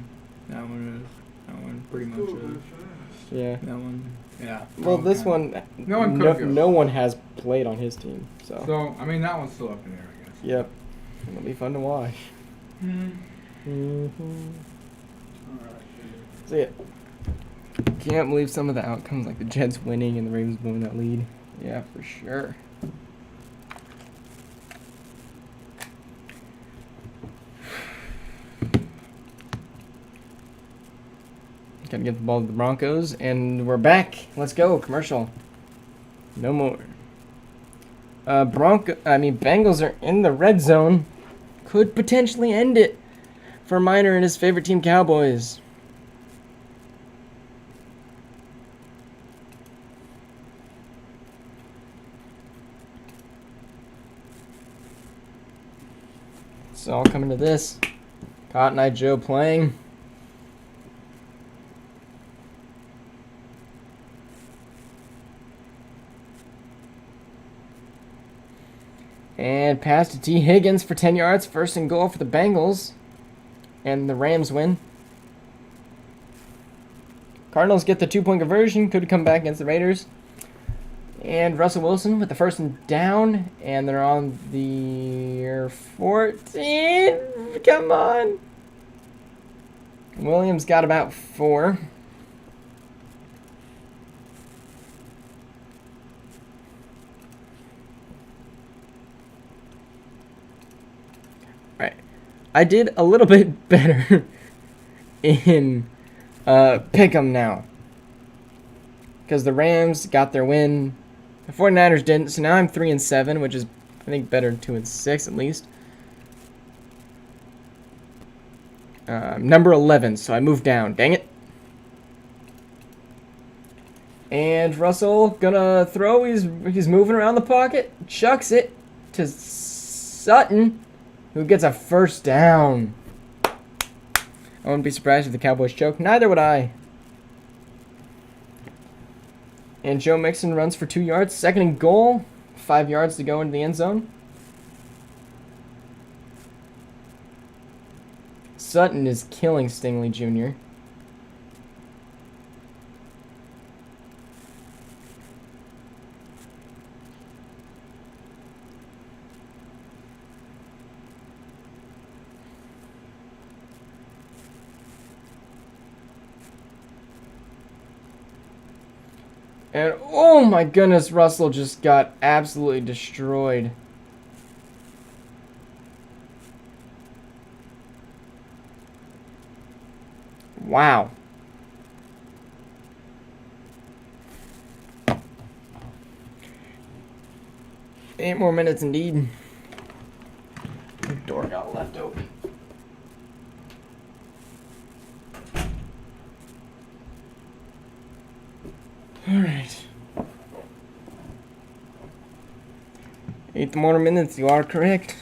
That one is. That one pretty much is. Yeah. That one. Yeah. Well, this kinda. one, No one could go. no one has played on his team, so. So, I mean, that one's still up in the air, I guess. Yep. It'll be fun to watch. Mm. Mm-hmm. Alright. See it. Can't believe some of the outcomes, like the Jets winning and the Ravens blowing that lead. Yeah, for sure. Gotta get the ball to the Broncos, and we're back. Let's go, commercial. No more. Bengals are in the red zone. Could potentially end it for Miner and his favorite team, Cowboys. It's all coming to this. Cotton Eye Joe playing. And pass to T. Higgins for 10 yards. First and goal for the Bengals. And the Rams win. Cardinals get the 2-point conversion. Could come back against the Raiders. And Russell Wilson with the first and down. And they're on the 14. Come on. Williams got about 4. Right. I did a little bit better in Pick'em now. Because the Rams got their win. The 49ers didn't, so now I'm 3-7, which is, I think, better than 2-6 at least. Number 11, so I moved down. Dang it. And Russell gonna throw. He's moving around the pocket. Chucks it to Sutton, who gets a first down. I wouldn't be surprised if the Cowboys choke. Neither would I. And Joe Mixon runs for 2 yards. Second and goal. 5 yards to go into the end zone. Sutton is killing Stingley Jr. And oh my goodness, Russell just got absolutely destroyed. Wow. Eight more minutes indeed. The door got left open. Alright. 8 more minutes, you are correct.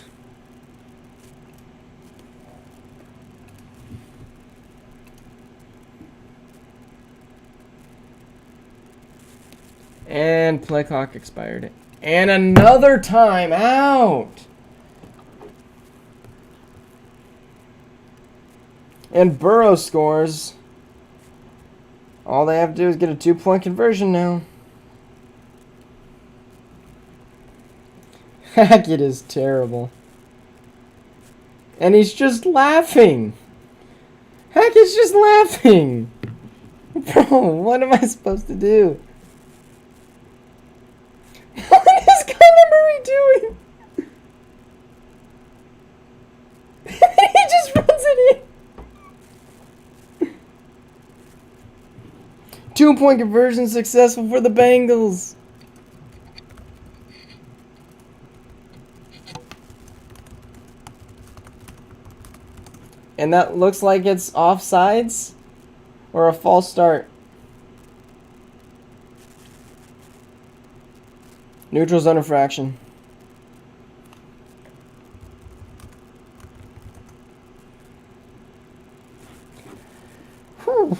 And play clock expired. And another time out. And Burrow scores. All they have to do is get a 2-point conversion now. Hackett is terrible. And he's just laughing. Hackett's just laughing. Bro, what am I supposed to do? What is Kyler Murray doing? He just runs it in. 2-point conversion successful for the Bengals. And that looks like it's offsides or a false start. Neutral zone infraction. Whew.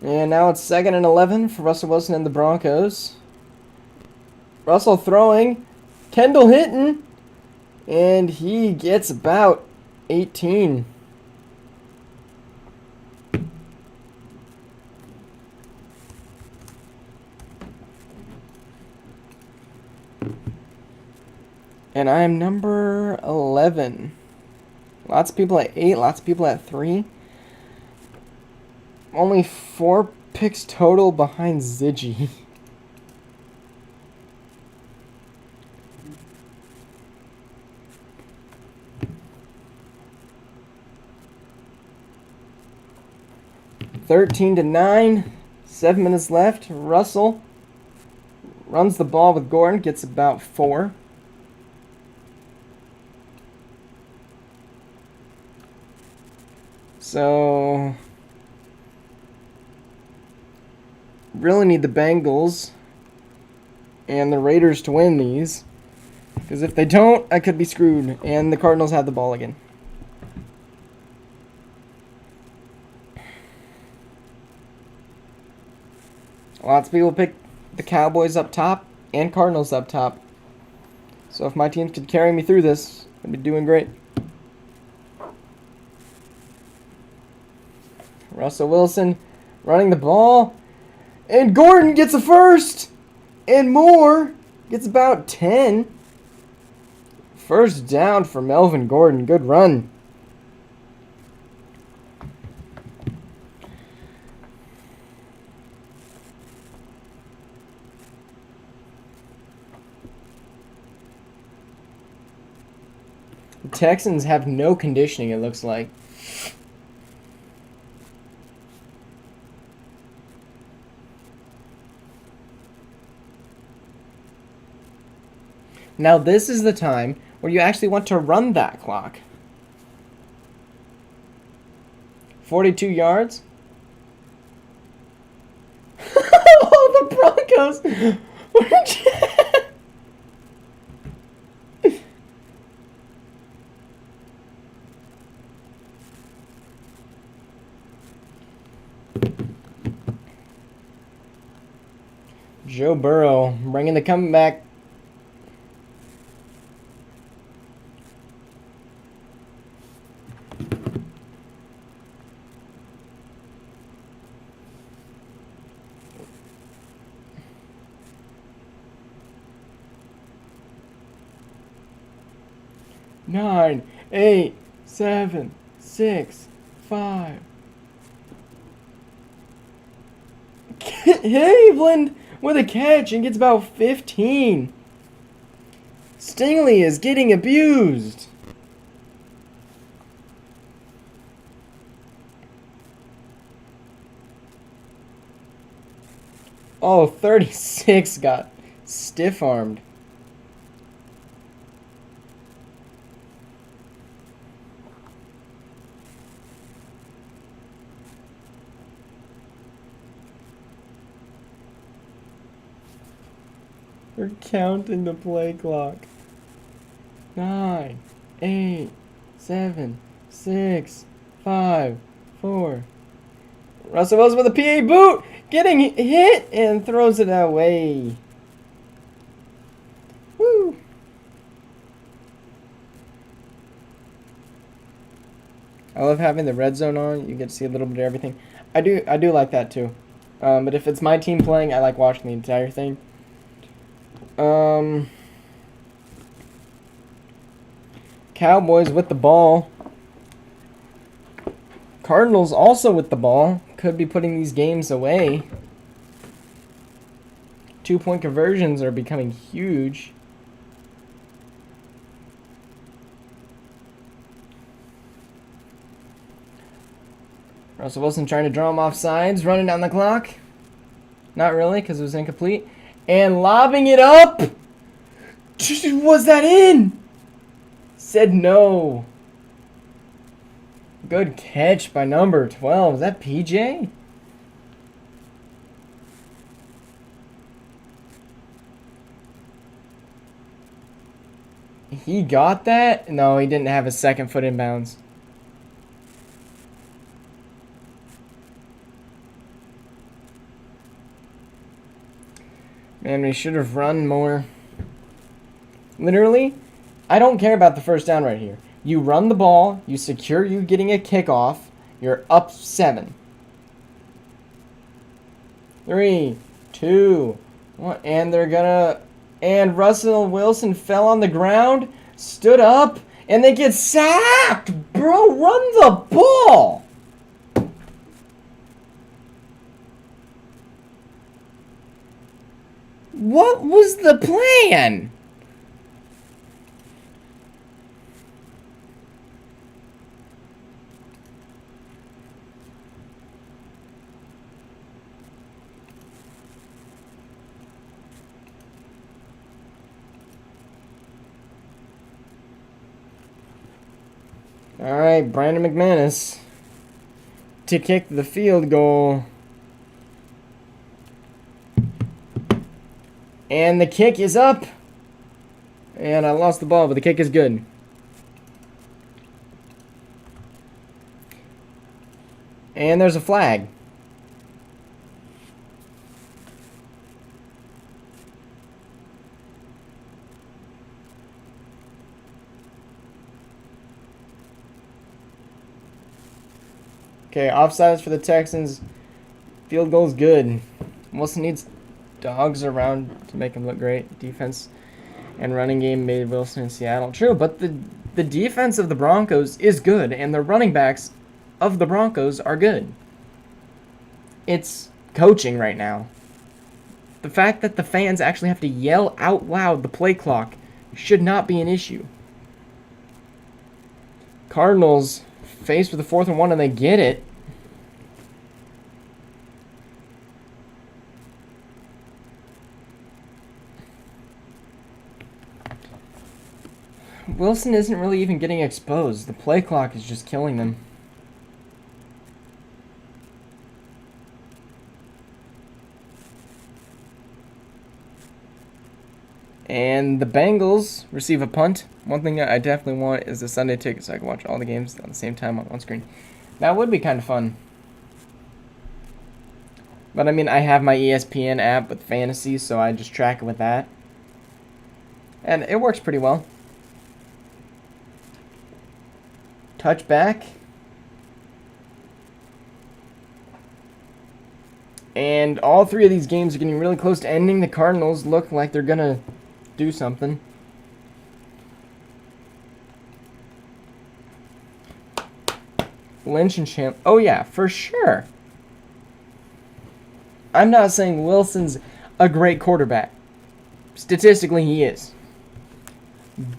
And now it's 2nd and 11 for Russell Wilson and the Broncos. Russell throwing. Kendall hitting. And he gets about 18. And I am number 11. Lots of people at 8, lots of people at 3. Only 4 picks total behind Ziggy. (13-9). 7 minutes left. Russell runs the ball with Gordon, gets about 4. So really need the Bengals and the Raiders to win these, because if they don't, I could be screwed. And the Cardinals have the ball again. Lots of people pick the Cowboys up top and Cardinals up top. So if my teams could carry me through this, I'd be doing great. Russell Wilson running the ball. And Gordon gets a first. And Moore gets about 10. First down for Melvin Gordon. Good run. The Texans have no conditioning, it looks like. Now this is the time where you actually want to run that clock. 42 yards. Oh, the Broncos. Joe Burrow bringing the comeback. Nine, 8, 7, 6, 5. Haveland with a catch and gets about 15. Stingley is getting abused. Oh, 36 got stiff-armed. We're counting the play clock. 9, 8, 7, 6, 5, 4. Russell Wilson with a PA boot, getting hit and throws it away. Woo! I love having the red zone on. You get to see a little bit of everything. I do like that too. But if it's my team playing, I like watching the entire thing. Cowboys with the ball. Cardinals also with the ball. Could be putting these games away. 2-point conversions are becoming huge. Russell Wilson trying to draw him off sides, running down the clock. Not really, because it was incomplete. And lobbing it up. Was that in? Said no. Good catch by number 12. Is that PJ? He got that? No, he didn't have his second foot in bounds. Man, we should have run more. Literally, I don't care about the first down right here. You run the ball, you secure you getting a kickoff, you're up 7. 3, 2, 1, and they're gonna And Russell Wilson fell on the ground, stood up, and they get sacked. Bro, run the ball. What was the plan? All right, Brandon McManus to kick the field goal. And the kick is up. And I lost the ball, but the kick is good. And there's a flag. Okay, offsides for the Texans. Field goal's good. Wilson needs dogs around to make him look great. Defense and running game made Wilson in Seattle. True, but the defense of the Broncos is good, and the running backs of the Broncos are good. It's coaching right now. The fact that the fans actually have to yell out loud the play clock should not be an issue. Cardinals faced with a 4th and 1, and they get it. Wilson isn't really even getting exposed. The play clock is just killing them. And the Bengals receive a punt. One thing I definitely want is a Sunday ticket so I can watch all the games at the same time on one screen. That would be kind of fun. But I mean, I have my ESPN app with fantasy, so I just track it with that. And it works pretty well. Touchback. And all 3 of these games are getting really close to ending. The Cardinals look like they're going to do something. Lynch and Champ. Oh, yeah, for sure. I'm not saying Wilson's a great quarterback. Statistically, he is.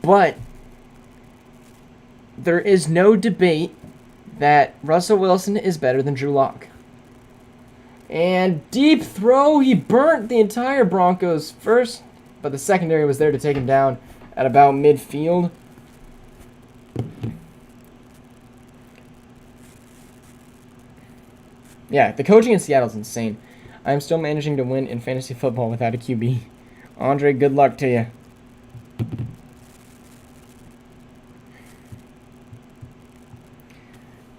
But there is no debate that Russell Wilson is better than Drew Lock. And deep throw, he burnt the entire Broncos first, but the secondary was there to take him down at about midfield. Yeah, the coaching in Seattle is insane. I am still managing to win in fantasy football without a QB. Andre, good luck to you.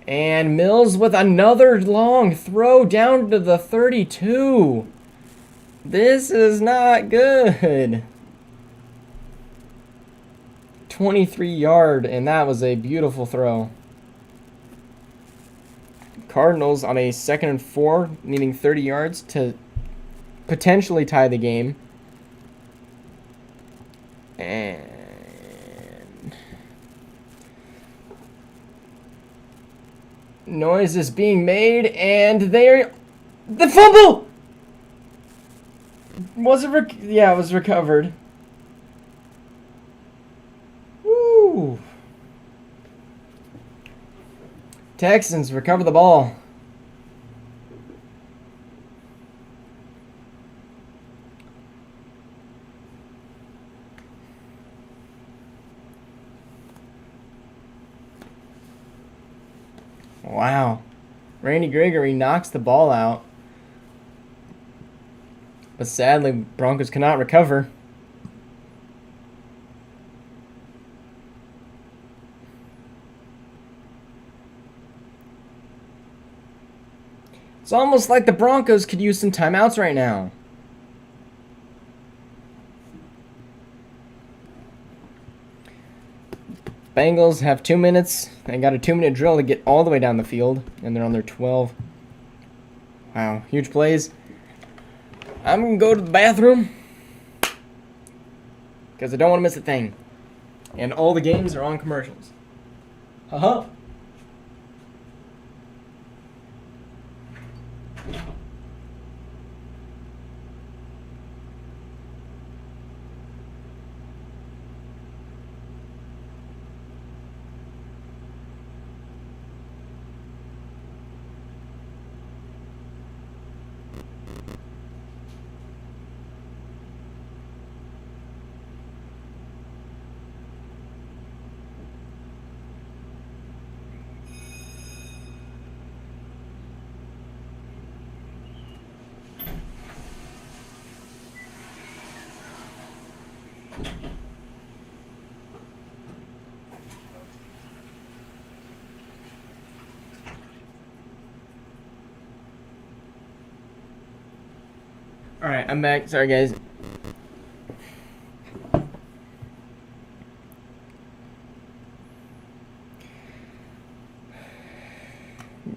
And Mills with another long throw down to the 32. This is not good. 23-yard, and that was a beautiful throw. Cardinals on a 2nd and 4, needing 30 yards to potentially tie the game. And noise is being made, and the fumble! Was it yeah, it was recovered. Woo! Texans recover the ball. Wow. Randy Gregory knocks the ball out. But sadly, Broncos cannot recover. It's almost like the Broncos could use some timeouts right now. Bengals have 2 minutes. They got a 2-minute drill to get all the way down the field, and they're on their 12. Wow, huge plays. I'm going to go to the bathroom. because I don't want to miss a thing. And all the games are on commercials. Uh-huh. Alright, I'm back. Sorry, guys.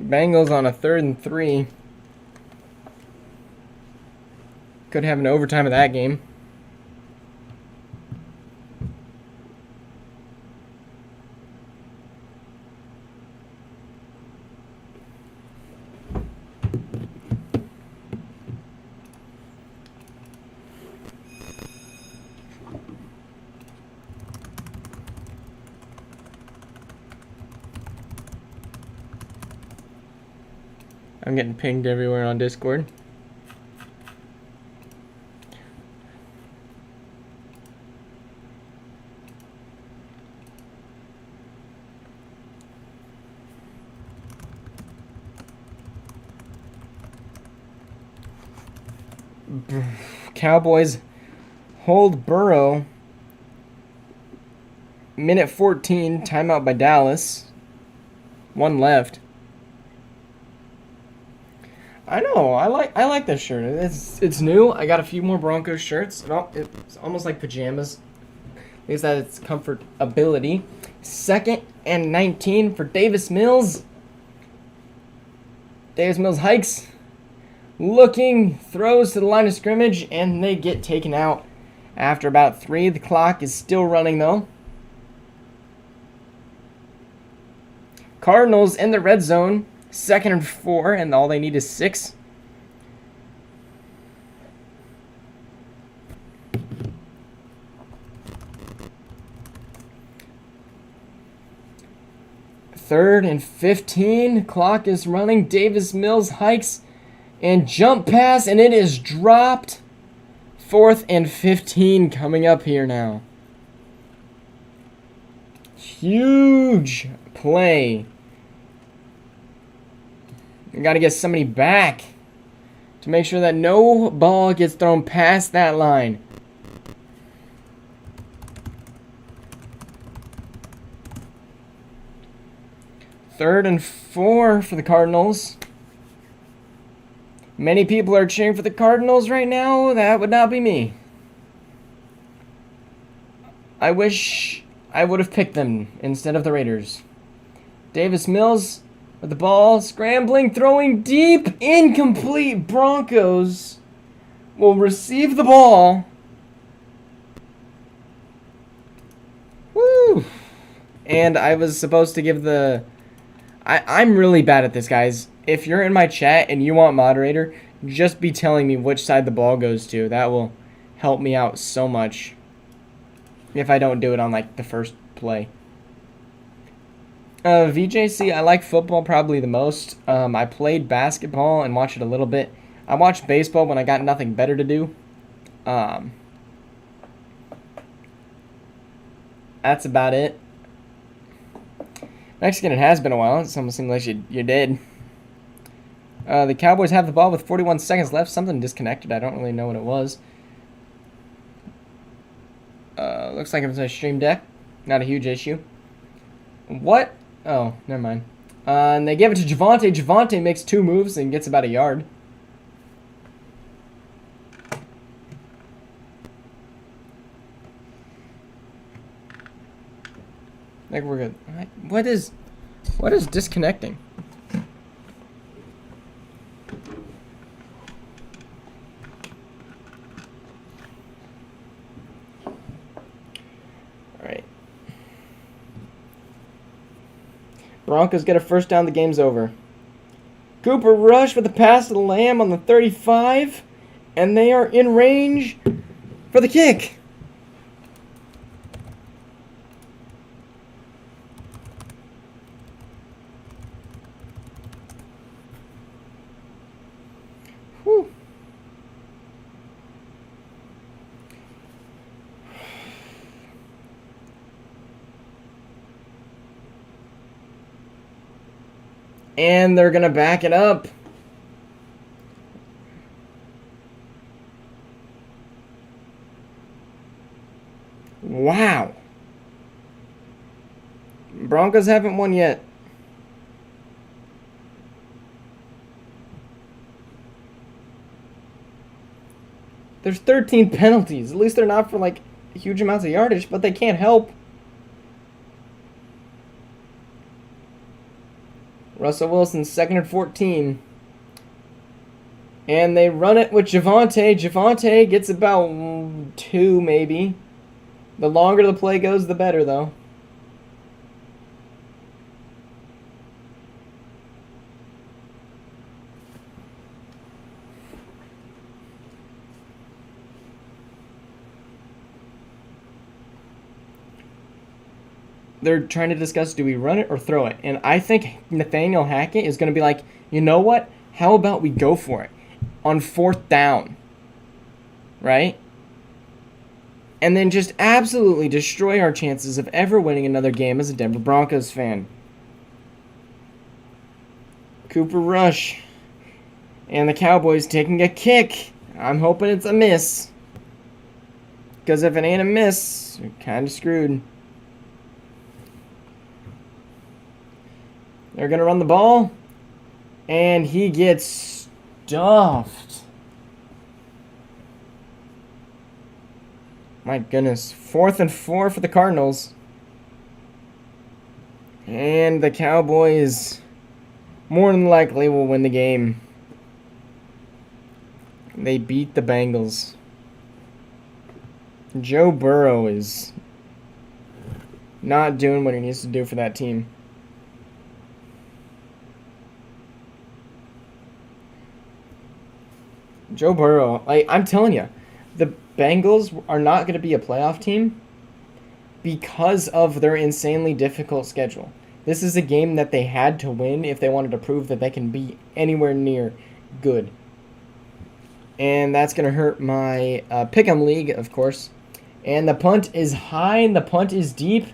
Bengals on a 3rd and 3. Could have an overtime of that game. I'm getting pinged everywhere on Discord. Cowboys hold Burrow. Minute 14, timeout by Dallas. 1 left. I know. I like this shirt. It's new. I got a few more Broncos shirts. It's almost like pajamas. At least that it's comfortability. 2nd and 19 for Davis Mills. Davis Mills hikes. Looking, throws to the line of scrimmage, and they get taken out after about 3. The clock is still running though. Cardinals in the red zone. 2nd and 4, and all they need is 6. Third and 15. Clock is running. Davis Mills hikes and jump pass, and it is dropped. 4th and 15 coming up here now. Huge play. We got to get somebody back to make sure that no ball gets thrown past that line. Third and 4 for the Cardinals. Many people are cheering for the Cardinals right now. That would not be me. I wish I would have picked them instead of the Raiders. Davis Mills with the ball, scrambling, throwing deep, incomplete. Broncos will receive the ball. Woo! And I was supposed to give the... I'm really bad at this, guys. If you're in my chat and you want moderator, just be telling me which side the ball goes to. That will help me out so much if I don't do it on, like, the first play. VJC, I like football probably the most. I played basketball and watched it a little bit. I watched baseball when I got nothing better to do. That's about it. Mexican, it has been a while. It almost seemed like you're dead. The Cowboys have the ball with 41 seconds left. Something disconnected. I don't really know what it was. Looks like it was a stream deck. Not a huge issue. What? Oh, never mind. And they give it to Javonte. Javonte makes 2 moves and gets about a yard. I think we're good. What is disconnecting? Broncos get a first down. The game's over. Cooper Rush with the pass to the Lamb on the 35. And they are in range for the kick. Whew. And they're going to back it up. Wow. Broncos haven't won yet. There's 13 penalties. At least they're not for like huge amounts of yardage, but they can't help. Russell Wilson, 2nd and 14. And they run it with Javonte. Javonte gets about 2, maybe. The longer the play goes, the better, though. They're trying to discuss, do we run it or throw it? And I think Nathaniel Hackett is going to be like, you know what? How about we go for it on 4th down, right? And then just absolutely destroy our chances of ever winning another game as a Denver Broncos fan. Cooper Rush and the Cowboys taking a kick. I'm hoping it's a miss. Because if it ain't a miss, you're kind of screwed. They're going to run the ball. And he gets stuffed. My goodness. 4th and 4 for the Cardinals. And the Cowboys more than likely will win the game. They beat the Bengals. Joe Burrow is not doing what he needs to do for that team. Joe Burrow, I'm telling you, the Bengals are not going to be a playoff team because of their insanely difficult schedule. This is a game that they had to win if they wanted to prove that they can be anywhere near good. And that's going to hurt my Pick'em League, of course. And the punt is high and the punt is deep.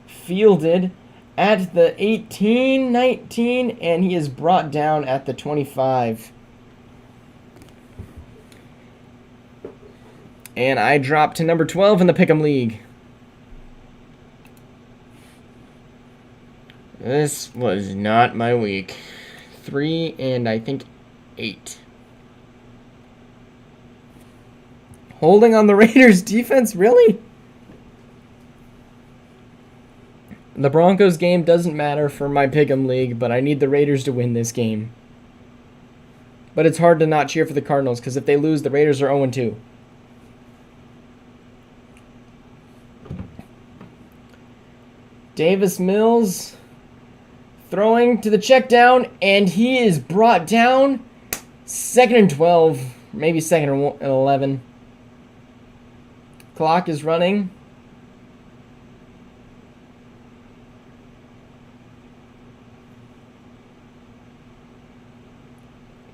Fielded at the 18-19, and he is brought down at the 25. And I dropped to number 12 in the Pick'em League. This was not my week. 3 and I think 8. Holding on the Raiders defense, really? The Broncos game doesn't matter for my Pick'em League, but I need the Raiders to win this game. But it's hard to not cheer for the Cardinals, because if they lose, the Raiders are 0-2. Davis Mills throwing to the check down, and he is brought down. 2nd and 12, maybe 2nd and 11. Clock is running.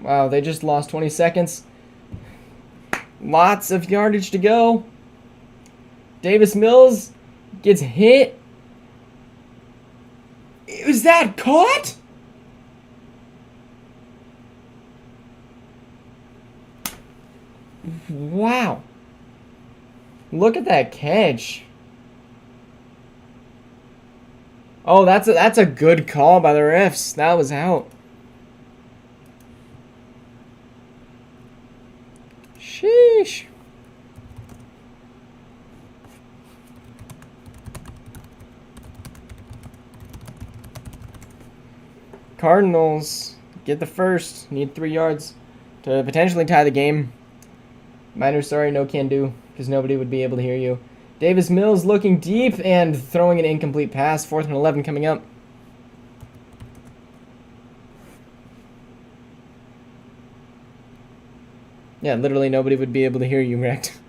Wow, they just lost 20 seconds. Lots of yardage to go. Davis Mills gets hit. Was that caught? Wow. Look at that catch. Oh, that's a good call by the refs. That was out. Sheesh. Cardinals get the first. Need 3 yards to potentially tie the game. Minor sorry, no can do, because nobody would be able to hear you. Davis Mills looking deep and throwing an incomplete pass. 4th and 11 coming up. Yeah, literally nobody would be able to hear you, Wrecked.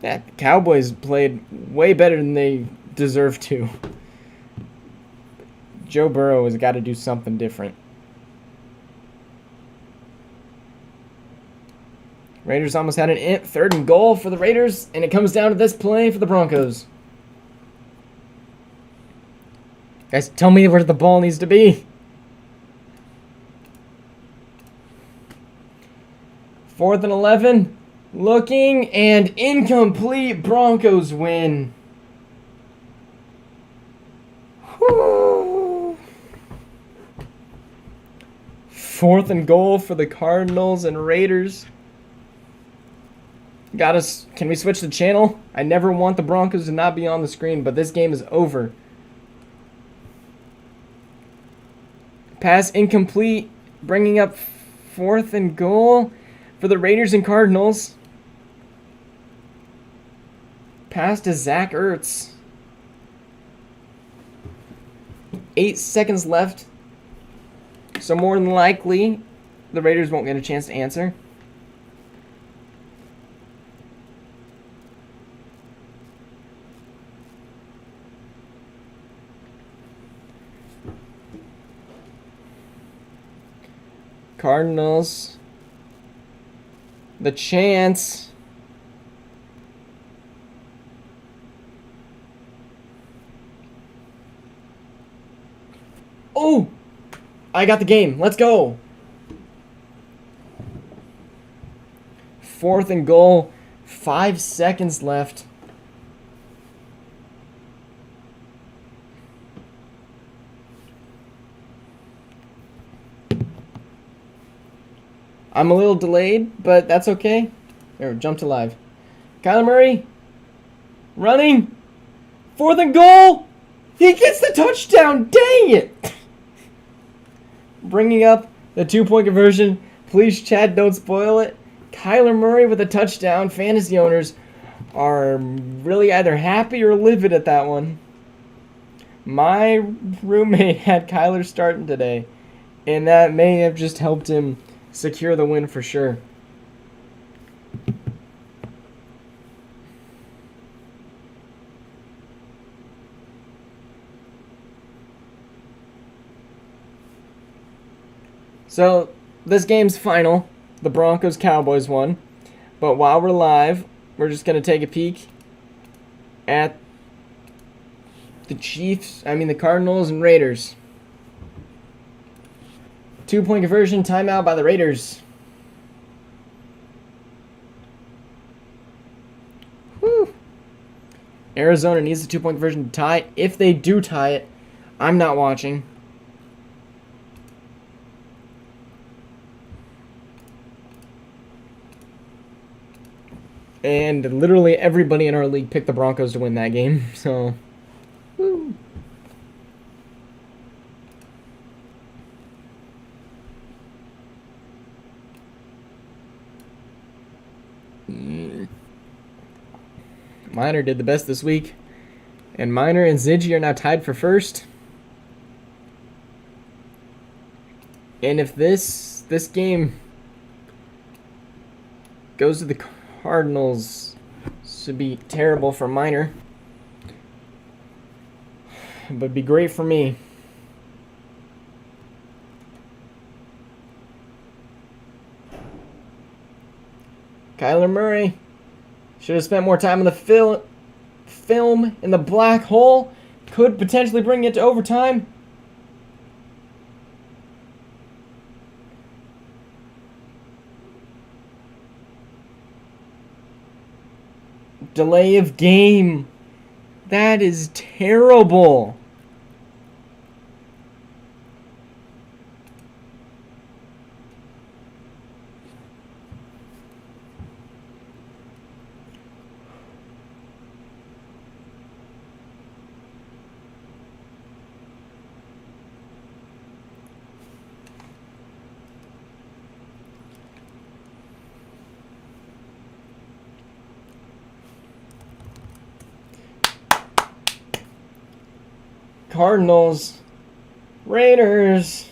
Yeah, the Cowboys played way better than they deserve to. Joe Burrow has got to do something different. Raiders almost had an 3rd and goal for the Raiders, and it comes down to this play for the Broncos. Guys, tell me where the ball needs to be. 4th and 11. Looking, and incomplete. Broncos win. Whew. 4th and goal for the Cardinals and Raiders. Got us. Can we switch the channel? I never want the Broncos to not be on the screen, but this game is over. Pass incomplete, bringing up 4th and goal for the Raiders and Cardinals. Pass to Zach Ertz. 8 seconds left. So more than likely, the Raiders won't get a chance to answer. Cardinals. The chance. Oh! I got the game. Let's go. 4th and goal. 5 seconds left. I'm a little delayed, but that's okay. There, jump to live. Kyler Murray. Running. 4th and goal. He gets the touchdown. Dang it. Bringing up the 2-point conversion. Please, Chad, don't spoil it. Kyler Murray with a touchdown. Fantasy owners are really either happy or livid at that one. My roommate had Kyler starting today, and that may have just helped him secure the win for sure. So, this game's final. The Broncos-Cowboys won. But while we're live, we're just going to take a peek at the Cardinals and Raiders. 2-point conversion, timeout by the Raiders. Whew. Arizona needs the 2-point conversion to tie it. If they do tie it, I'm not watching. And literally everybody in our league picked the Broncos to win that game. So, woo. Miner did the best this week. And Miner and Ziggy are now tied for first. And if this game goes to the Cardinals, this would be terrible for Miner. But be great for me. Kyler Murray should have spent more time in the film in the black hole. Could potentially bring it to overtime. Delay of game. That is terrible. Cardinals, Raiders,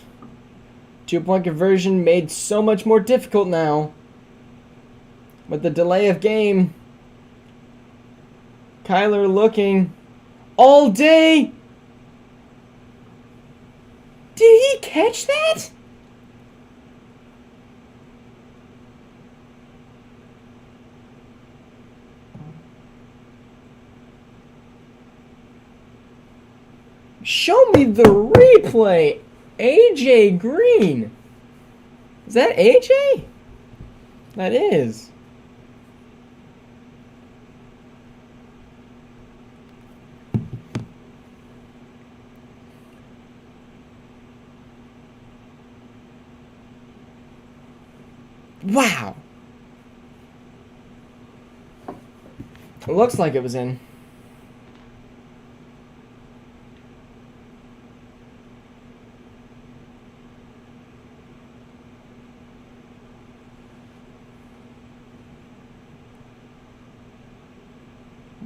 2-point conversion made so much more difficult now. With the delay of game. Kyler looking all day. Did he catch that? Show me the replay. AJ Green. Is that AJ? That is. Wow. It looks like it was in.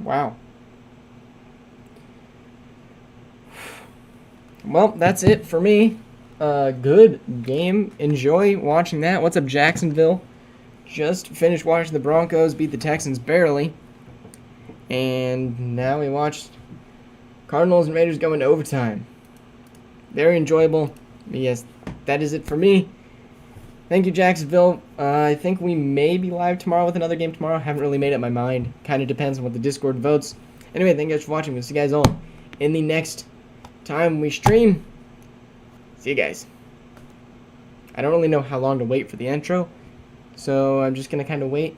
Wow. Well, that's it for me. Good game. Enjoy watching that. What's up, Jacksonville? Just finished watching the Broncos beat the Texans barely. And now we watched Cardinals and Raiders go into overtime. Very enjoyable. Yes, that is it for me. Thank you, Jacksonville. I think we may be live tomorrow with another game tomorrow. Haven't really made up my mind. Kind of depends on what the Discord votes. Anyway, thank you guys for watching. We'll see you guys all in the next time we stream. See you guys. I don't really know how long to wait for the intro, so I'm just going to kind of wait.